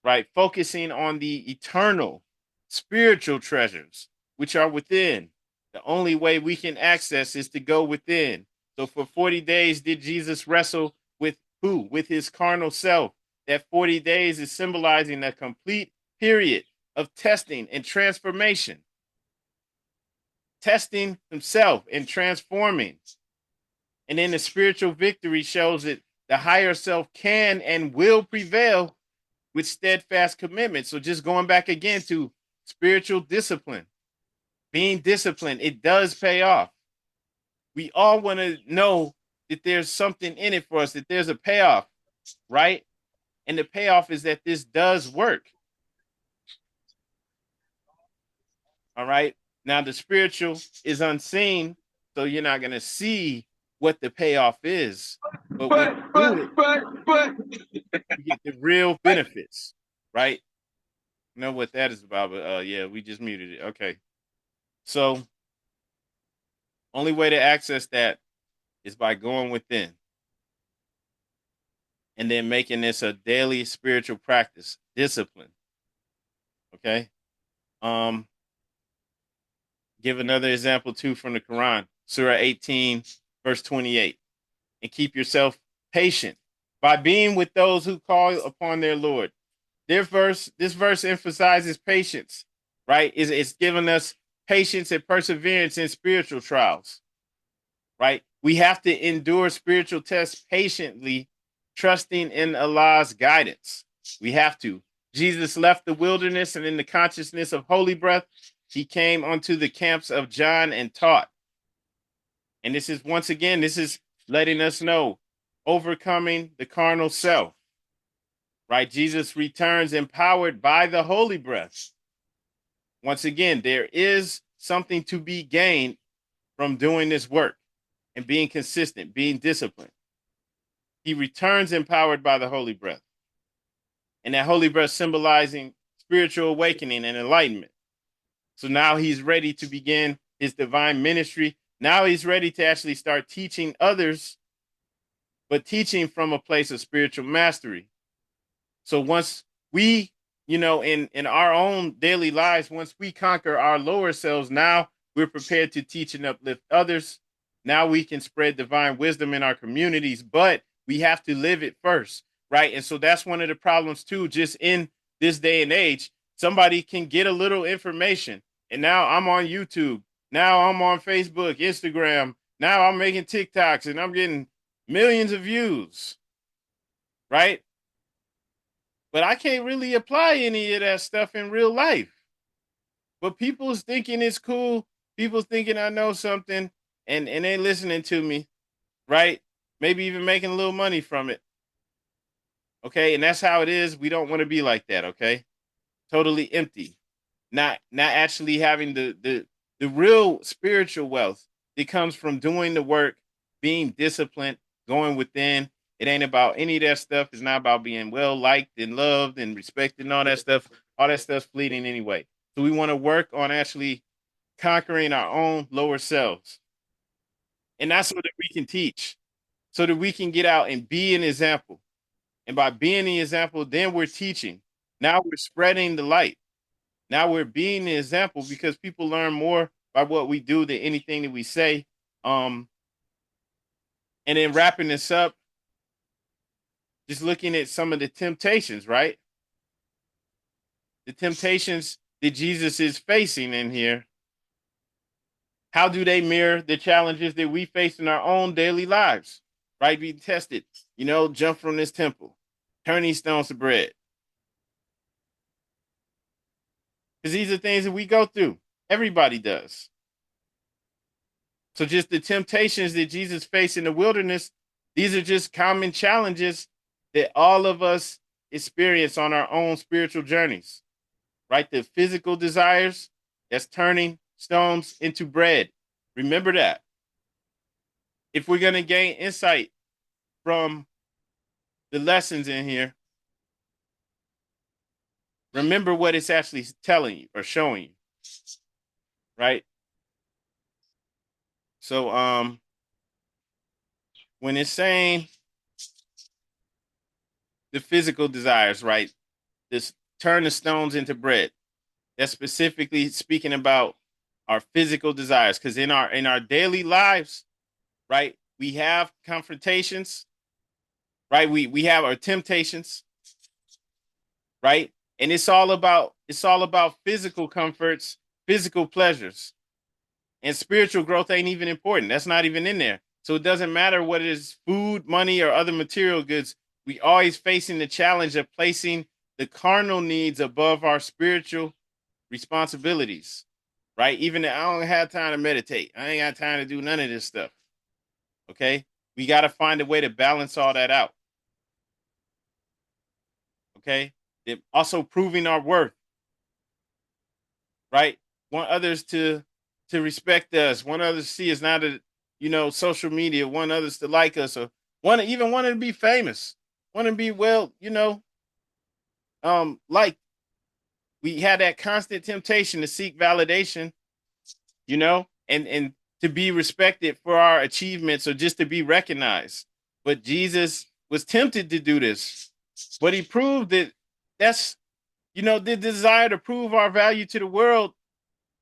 right? Focusing on the eternal spiritual treasures which are within. The only way we can access is to go within. So for 40 days, did Jesus wrestle with who? With his carnal self. That 40 days is symbolizing a complete period of testing and transformation. Testing himself and transforming. And then the spiritual victory shows that the higher self can and will prevail with steadfast commitment. So just going back again to spiritual discipline, being disciplined, it does pay off. We all want to know that there's something in it for us, that there's a payoff, right? And the payoff is that this does work. All right. Now the spiritual is unseen, so you're not going to see what the payoff is. But when you do it, you get the real benefits, right? You know what that is about, but yeah, we just muted it. Okay. So only way to access that is by going within and then making this a daily spiritual practice, discipline. Okay. Give another example too from the Quran, Surah 18, verse 28. And keep yourself patient by being with those who call upon their Lord. This verse emphasizes patience, right? It's giving us patience and perseverance in spiritual trials, right? We have to endure spiritual tests patiently, trusting in Allah's guidance. We have to. Jesus left the wilderness, and in the consciousness of holy breath, he came onto the camps of John and taught. And this is, once again, this is letting us know, overcoming the carnal self, right? Jesus returns empowered by the holy breath. Once again, there is something to be gained from doing this work and being consistent, being disciplined. He returns empowered by the holy breath. And that holy breath symbolizing spiritual awakening and enlightenment. So now he's ready to begin his divine ministry. Now he's ready to actually start teaching others, but teaching from a place of spiritual mastery. So once we, in our own daily lives, once we conquer our lower selves, now we're prepared to teach and uplift others. Now we can spread divine wisdom in our communities, but we have to live it first, right? And so that's one of the problems too, just in this day and age. Somebody can get a little information, and now I'm on YouTube. Now I'm on Facebook, Instagram. Now I'm making TikToks, and I'm getting millions of views, right? But I can't really apply any of that stuff in real life. But people's thinking it's cool. People's thinking I know something, and they listening to me, right? Maybe even making a little money from it. Okay, and that's how it is. We don't want to be like that, okay? Totally empty. Not actually having the real spiritual wealth that comes from doing the work, being disciplined, going within. It ain't about any of that stuff. It's not about being well liked and loved and respected and all that stuff. All that stuff's fleeting anyway. So we want to work on actually conquering our own lower selves. And that's so that we can teach, so that we can get out and be an example. And by being the example, then we're teaching. Now we're spreading the light. Now we're being the example because people learn more by what we do than anything that we say. And then wrapping this up, just looking at some of the temptations, right? The temptations that Jesus is facing in here. How do they mirror the challenges that we face in our own daily lives, right? Be tested, jump from this temple, turn these stones to bread. Because these are things that we go through. Everybody does. So just the temptations that Jesus faced in the wilderness, these are just common challenges that all of us experience on our own spiritual journeys, right? The physical desires, that's turning stones into bread. Remember that. If we're going to gain insight from the lessons in here, remember what it's actually telling you or showing you, right? So when it's saying the physical desires, right? This turn the stones into bread. That's specifically speaking about our physical desires, because in our daily lives, right, we have confrontations, right? We have our temptations, right? And it's all about physical comforts, physical pleasures. And spiritual growth ain't even important. That's not even in there. So it doesn't matter what it is, food, money, or other material goods. We always facing the challenge of placing the carnal needs above our spiritual responsibilities, right? Even if I don't have time to meditate, I ain't got time to do none of this stuff. Okay, we got to find a way to balance all that out. Okay, also proving our worth, right? Want others to respect us, want others to see us, not a social media, want others to like us, or want to be famous, want to be like we had that constant temptation to seek validation, and to be respected for our achievements or just to be recognized. But Jesus was tempted to do this, but he proved that that's the desire to prove our value to the world.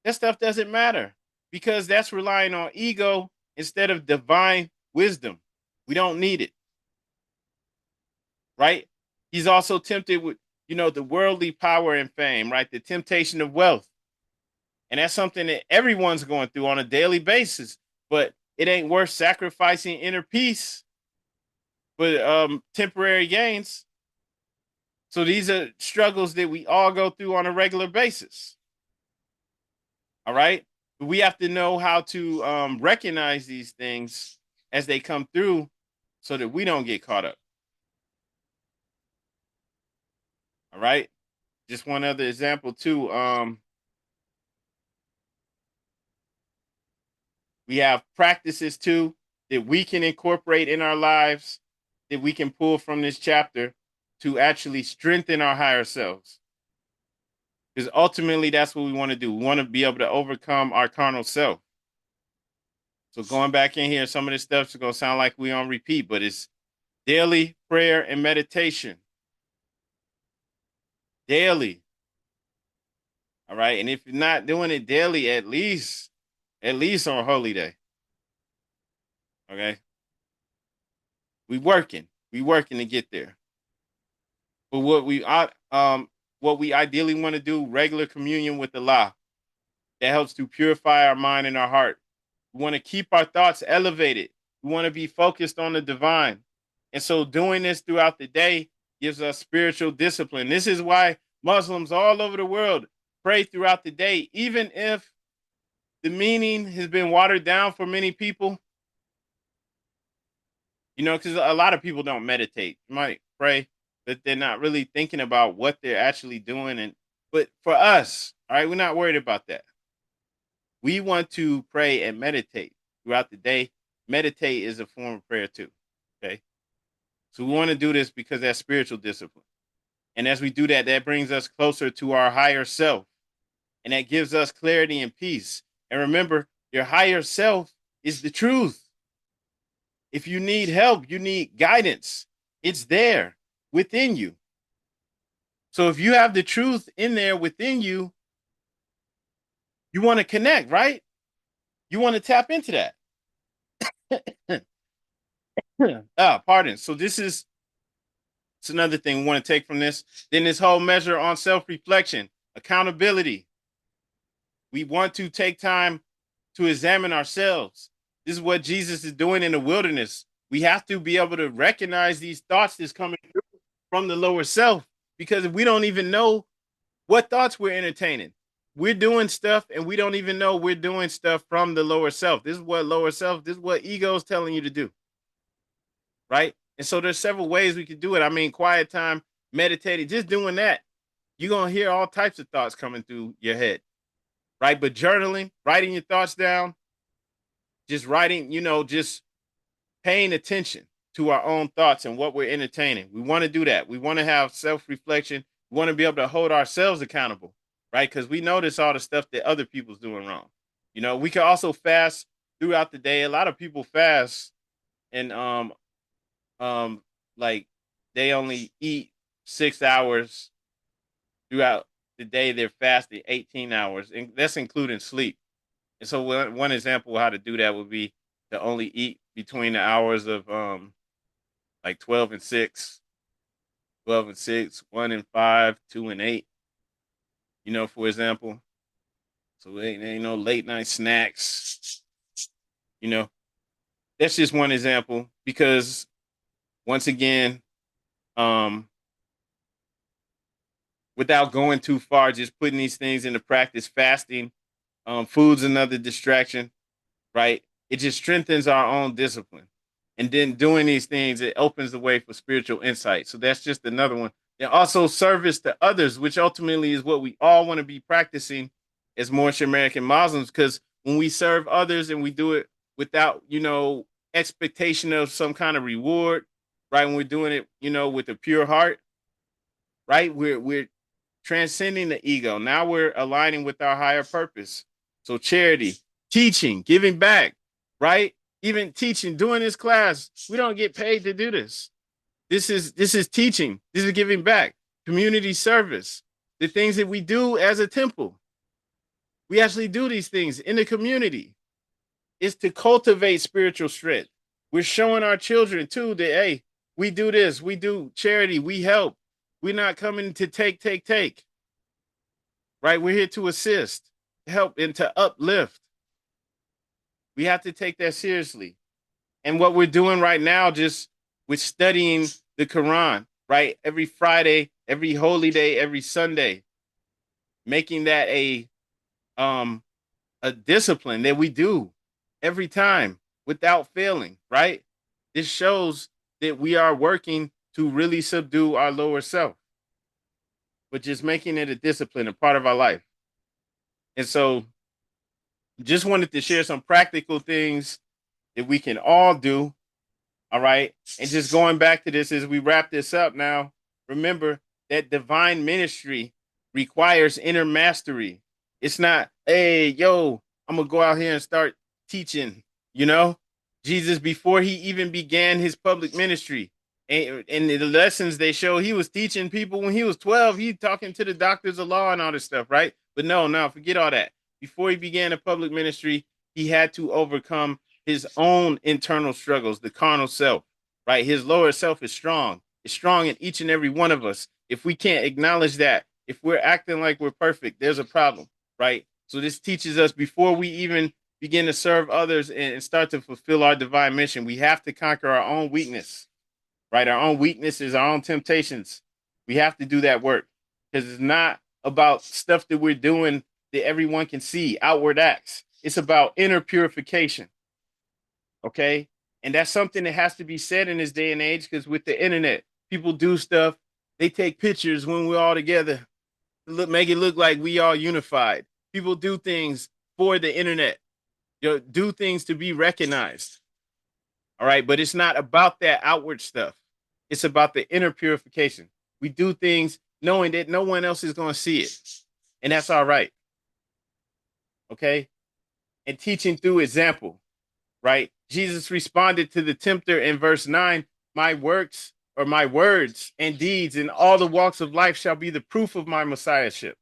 That stuff doesn't matter because that's relying on ego instead of divine wisdom. We don't need it. Right? He's also tempted with, the worldly power and fame, right? The temptation of wealth. And that's something that everyone's going through on a daily basis. But it ain't worth sacrificing inner peace for temporary gains. So these are struggles that we all go through on a regular basis. All right. We have to know how to recognize these things as they come through so that we don't get caught up. All right. Just one other example too. We have practices too that we can incorporate in our lives that we can pull from this chapter to actually strengthen our higher selves. Because ultimately that's what we want to do. We want to be able to overcome our carnal self. So going back in here, some of this stuff is going to sound like we on repeat, but it's daily prayer and meditation. Daily. All right. And if you're not doing it daily, at least on Holy Day. Okay. We working to get there. But what we ideally want to do, regular communion with Allah, that helps to purify our mind and our heart. We want to keep our thoughts elevated. We want to be focused on the divine. And so doing this throughout the day gives us spiritual discipline. This is why Muslims all over the world pray throughout the day, even if the meaning has been watered down for many people. Because a lot of people don't meditate. You might pray, but they're not really thinking about what they're actually doing. But for us, all right, we're not worried about that. We want to pray and meditate throughout the day. Meditate is a form of prayer too. Okay. So we want to do this because that's spiritual discipline. And as we do that, that brings us closer to our higher self. And that gives us clarity and peace. And remember, your higher self is the truth. If you need help, you need guidance, it's there within you. So if you have the truth in there within you, you want to connect, right? You want to tap into that. Pardon. So it's another thing we want to take from this. Then this whole measure on self-reflection, accountability. We want to take time to examine ourselves. This is what Jesus is doing in the wilderness. We have to be able to recognize these thoughts that's coming from the lower self, because we don't even know what thoughts we're entertaining. We're doing stuff and we don't even know we're doing stuff from the lower self. This is what ego is telling you to do. Right? And so there's several ways we could do it. I mean, quiet time, meditating, just doing that. You're going to hear all types of thoughts coming through your head. Right? But journaling, writing your thoughts down, just writing, just paying attention to our own thoughts and what we're entertaining. We want to do that. We want to have self-reflection. We want to be able to hold ourselves accountable, right? Because we notice all the stuff that other people's doing wrong. We can also fast throughout the day. A lot of people fast and like they only eat 6 hours throughout the day. They're fasting 18 hours, and that's including sleep. And so one example of how to do that would be to only eat between the hours of like 12 and 6, 1 and 5, 2 and 8. for example. So ain't no late night snacks. That's just one example because once again, um, without going too far, just putting these things into practice, fasting, food's another distraction, right? It just strengthens our own discipline. And then doing these things, it opens the way for spiritual insight. So that's just another one. And also service to others, which ultimately is what we all want to be practicing as Moorish American Muslims. Because when we serve others and we do it without, expectation of some kind of reward, right? When we're doing it, with a pure heart, right? We're transcending the ego. Now we're aligning with our higher purpose. So charity, teaching, giving back, right? Even teaching, doing this class, we don't get paid to do this. This is teaching. This is giving back. Community service. The things that we do as a temple. We actually do these things in the community. It's to cultivate spiritual strength. We're showing our children too that, hey, we do this, we do charity, we help. We're not coming to take, right? We're here to assist, help, and to uplift. We have to take that seriously. And what we're doing right now, just with studying the Quran, right? Every Friday, every holy day, every Sunday, making that a discipline that we do every time without failing, right? This shows that we are working to really subdue our lower self, but just making it a discipline, a part of our life. And so just wanted to share some practical things that we can all do. All right. And just going back to this as we wrap this up now, remember that divine ministry requires inner mastery. It's not, hey, yo, I'm going to go out here and start teaching, Jesus, before he even began his public ministry and the lessons they show, he was teaching people when he was 12. He talking to the doctors of law and all this stuff, right? But no, forget all that. Before he began a public ministry, he had to overcome his own internal struggles, the carnal self, right? His lower self is strong. It's strong in each and every one of us. If we can't acknowledge that, if we're acting like we're perfect, there's a problem, right? So this teaches us before we even begin to serve others and start to fulfill our divine mission, we have to conquer our own weakness, right? Our own weaknesses, our own temptations. We have to do that work because it's not about stuff that we're doing that everyone can see, outward acts. It's about inner purification. Okay. And that's something that has to be said in this day and age because with the internet, people do stuff. They take pictures when we're all together, make it look like we all unified. People do things for the internet, do things to be recognized. All right. But it's not about that outward stuff. It's about the inner purification. We do things knowing that no one else is going to see it. And that's all right. Okay. And teaching through example, right? Jesus responded to the tempter in verse 9, my works or my words and deeds in all the walks of life shall be the proof of my messiahship,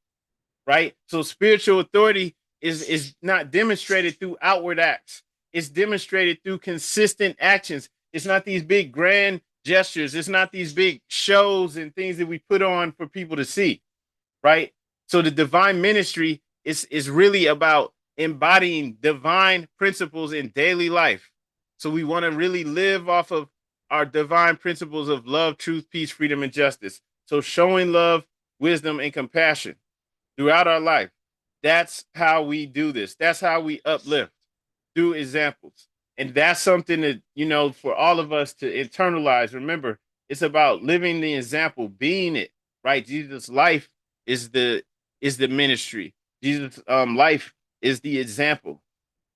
right? So spiritual authority is not demonstrated through outward acts. It's demonstrated through consistent actions. It's not these big grand gestures. It's not these big shows and things that we put on for people to see, right? So the divine ministry is really about embodying divine principles in daily life. So we want to really live off of our divine principles of love, truth, peace, freedom, and justice. So showing love, wisdom, and compassion throughout our life. That's how we do this. That's how we uplift through examples. And that's something that, for all of us to internalize. Remember, it's about living the example, being it, right? Jesus' life is the ministry. Jesus' life is the example.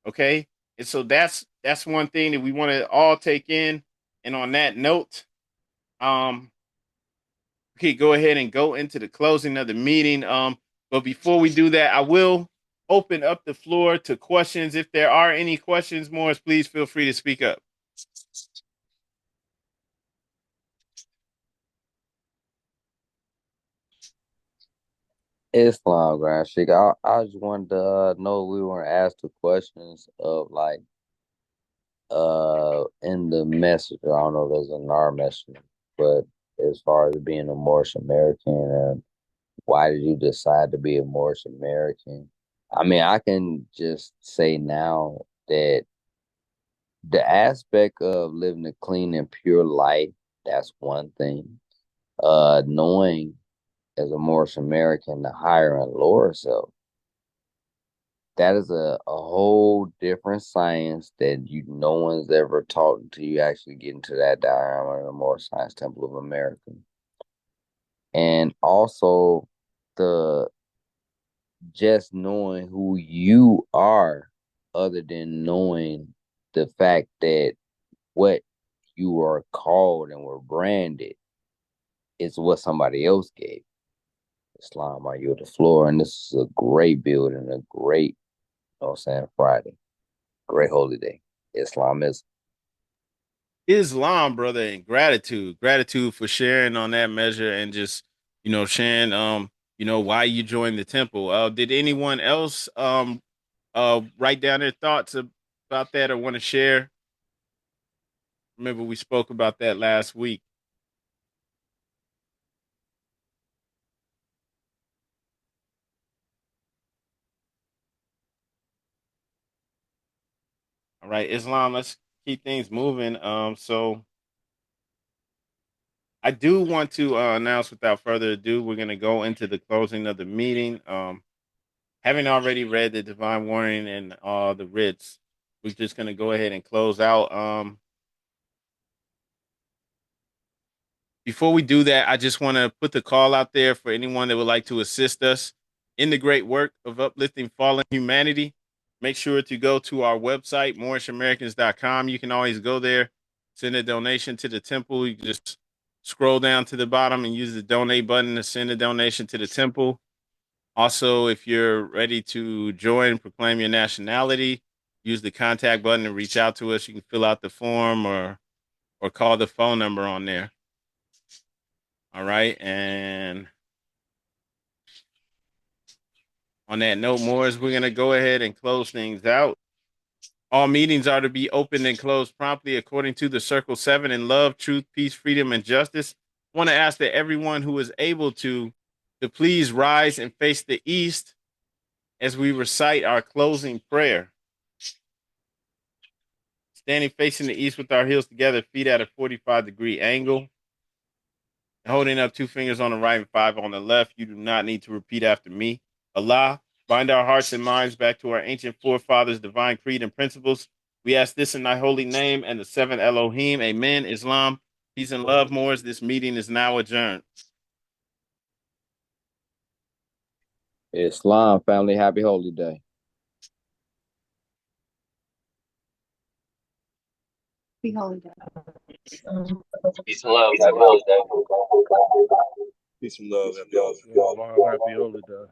Okay. And so that's one thing that we want to all take in. And on that note, okay, go ahead and go into the closing of the meeting. But before we do that, I will open up the floor to questions. If there are any questions, Morris, please feel free to speak up. Islam, Grand Sheik. I just wanted to know we want to ask the questions of like in the messenger. I don't know if there's an our messenger, but as far as being a Moorish American and why did you decide to be a Moorish American? I mean, I can just say now that the aspect of living a clean and pure life, that's one thing. Knowing as a Moorish American the higher and lower self, that is a whole different science that no one's ever taught until you actually get into that diagram of the Moorish Science Temple of America. And also the just knowing who you are, other than knowing the fact that what you are called and were branded is what somebody else gave. Islam, are you the floor? And this is a great build and a great, you know what I'm saying, Friday. Great holy day. Islam is Islam, brother, and gratitude for sharing on that measure and just sharing why you joined the temple. Did anyone else write down their thoughts about that or want to share? Remember, we spoke about that last week. All right, Islam, let's keep things moving. So I do want to announce without further ado, we're going to go into the closing of the meeting. Having already read the divine warning and the writs, we're just going to go ahead and close out. Before we do that, I just want to put the call out there for anyone that would like to assist us in the great work of uplifting fallen humanity. Make sure to go to our website, MoorishAmericans.com. You can always go there, send a donation to the temple. You can just scroll down to the bottom and use the donate button to send a donation to the temple. Also, if you're ready to join, proclaim your nationality, use the contact button to reach out to us. You can fill out the form or call the phone number on there. All right. And on that note, Morris, we're going to go ahead and close things out. All meetings are to be opened and closed promptly according to the Circle 7 in love, truth, peace, freedom, and justice. I want to ask that everyone who is able to please rise and face the east as we recite our closing prayer. Standing facing the east with our heels together, feet at a 45-degree angle. Holding up 2 fingers on the right and 5 on the left. You do not need to repeat after me. Allah, bind our hearts and minds back to our ancient forefathers' divine creed and principles. We ask this in thy holy name and the 7 Elohim. Amen. Islam, peace and love, Moors. This meeting is now adjourned. Islam, family, happy holy day. Be holy day. Peace and love, happy holy day. Peace and love, happy holy day. Happy holy day.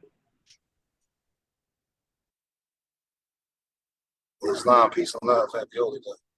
Islam, peace and love, happy holy day.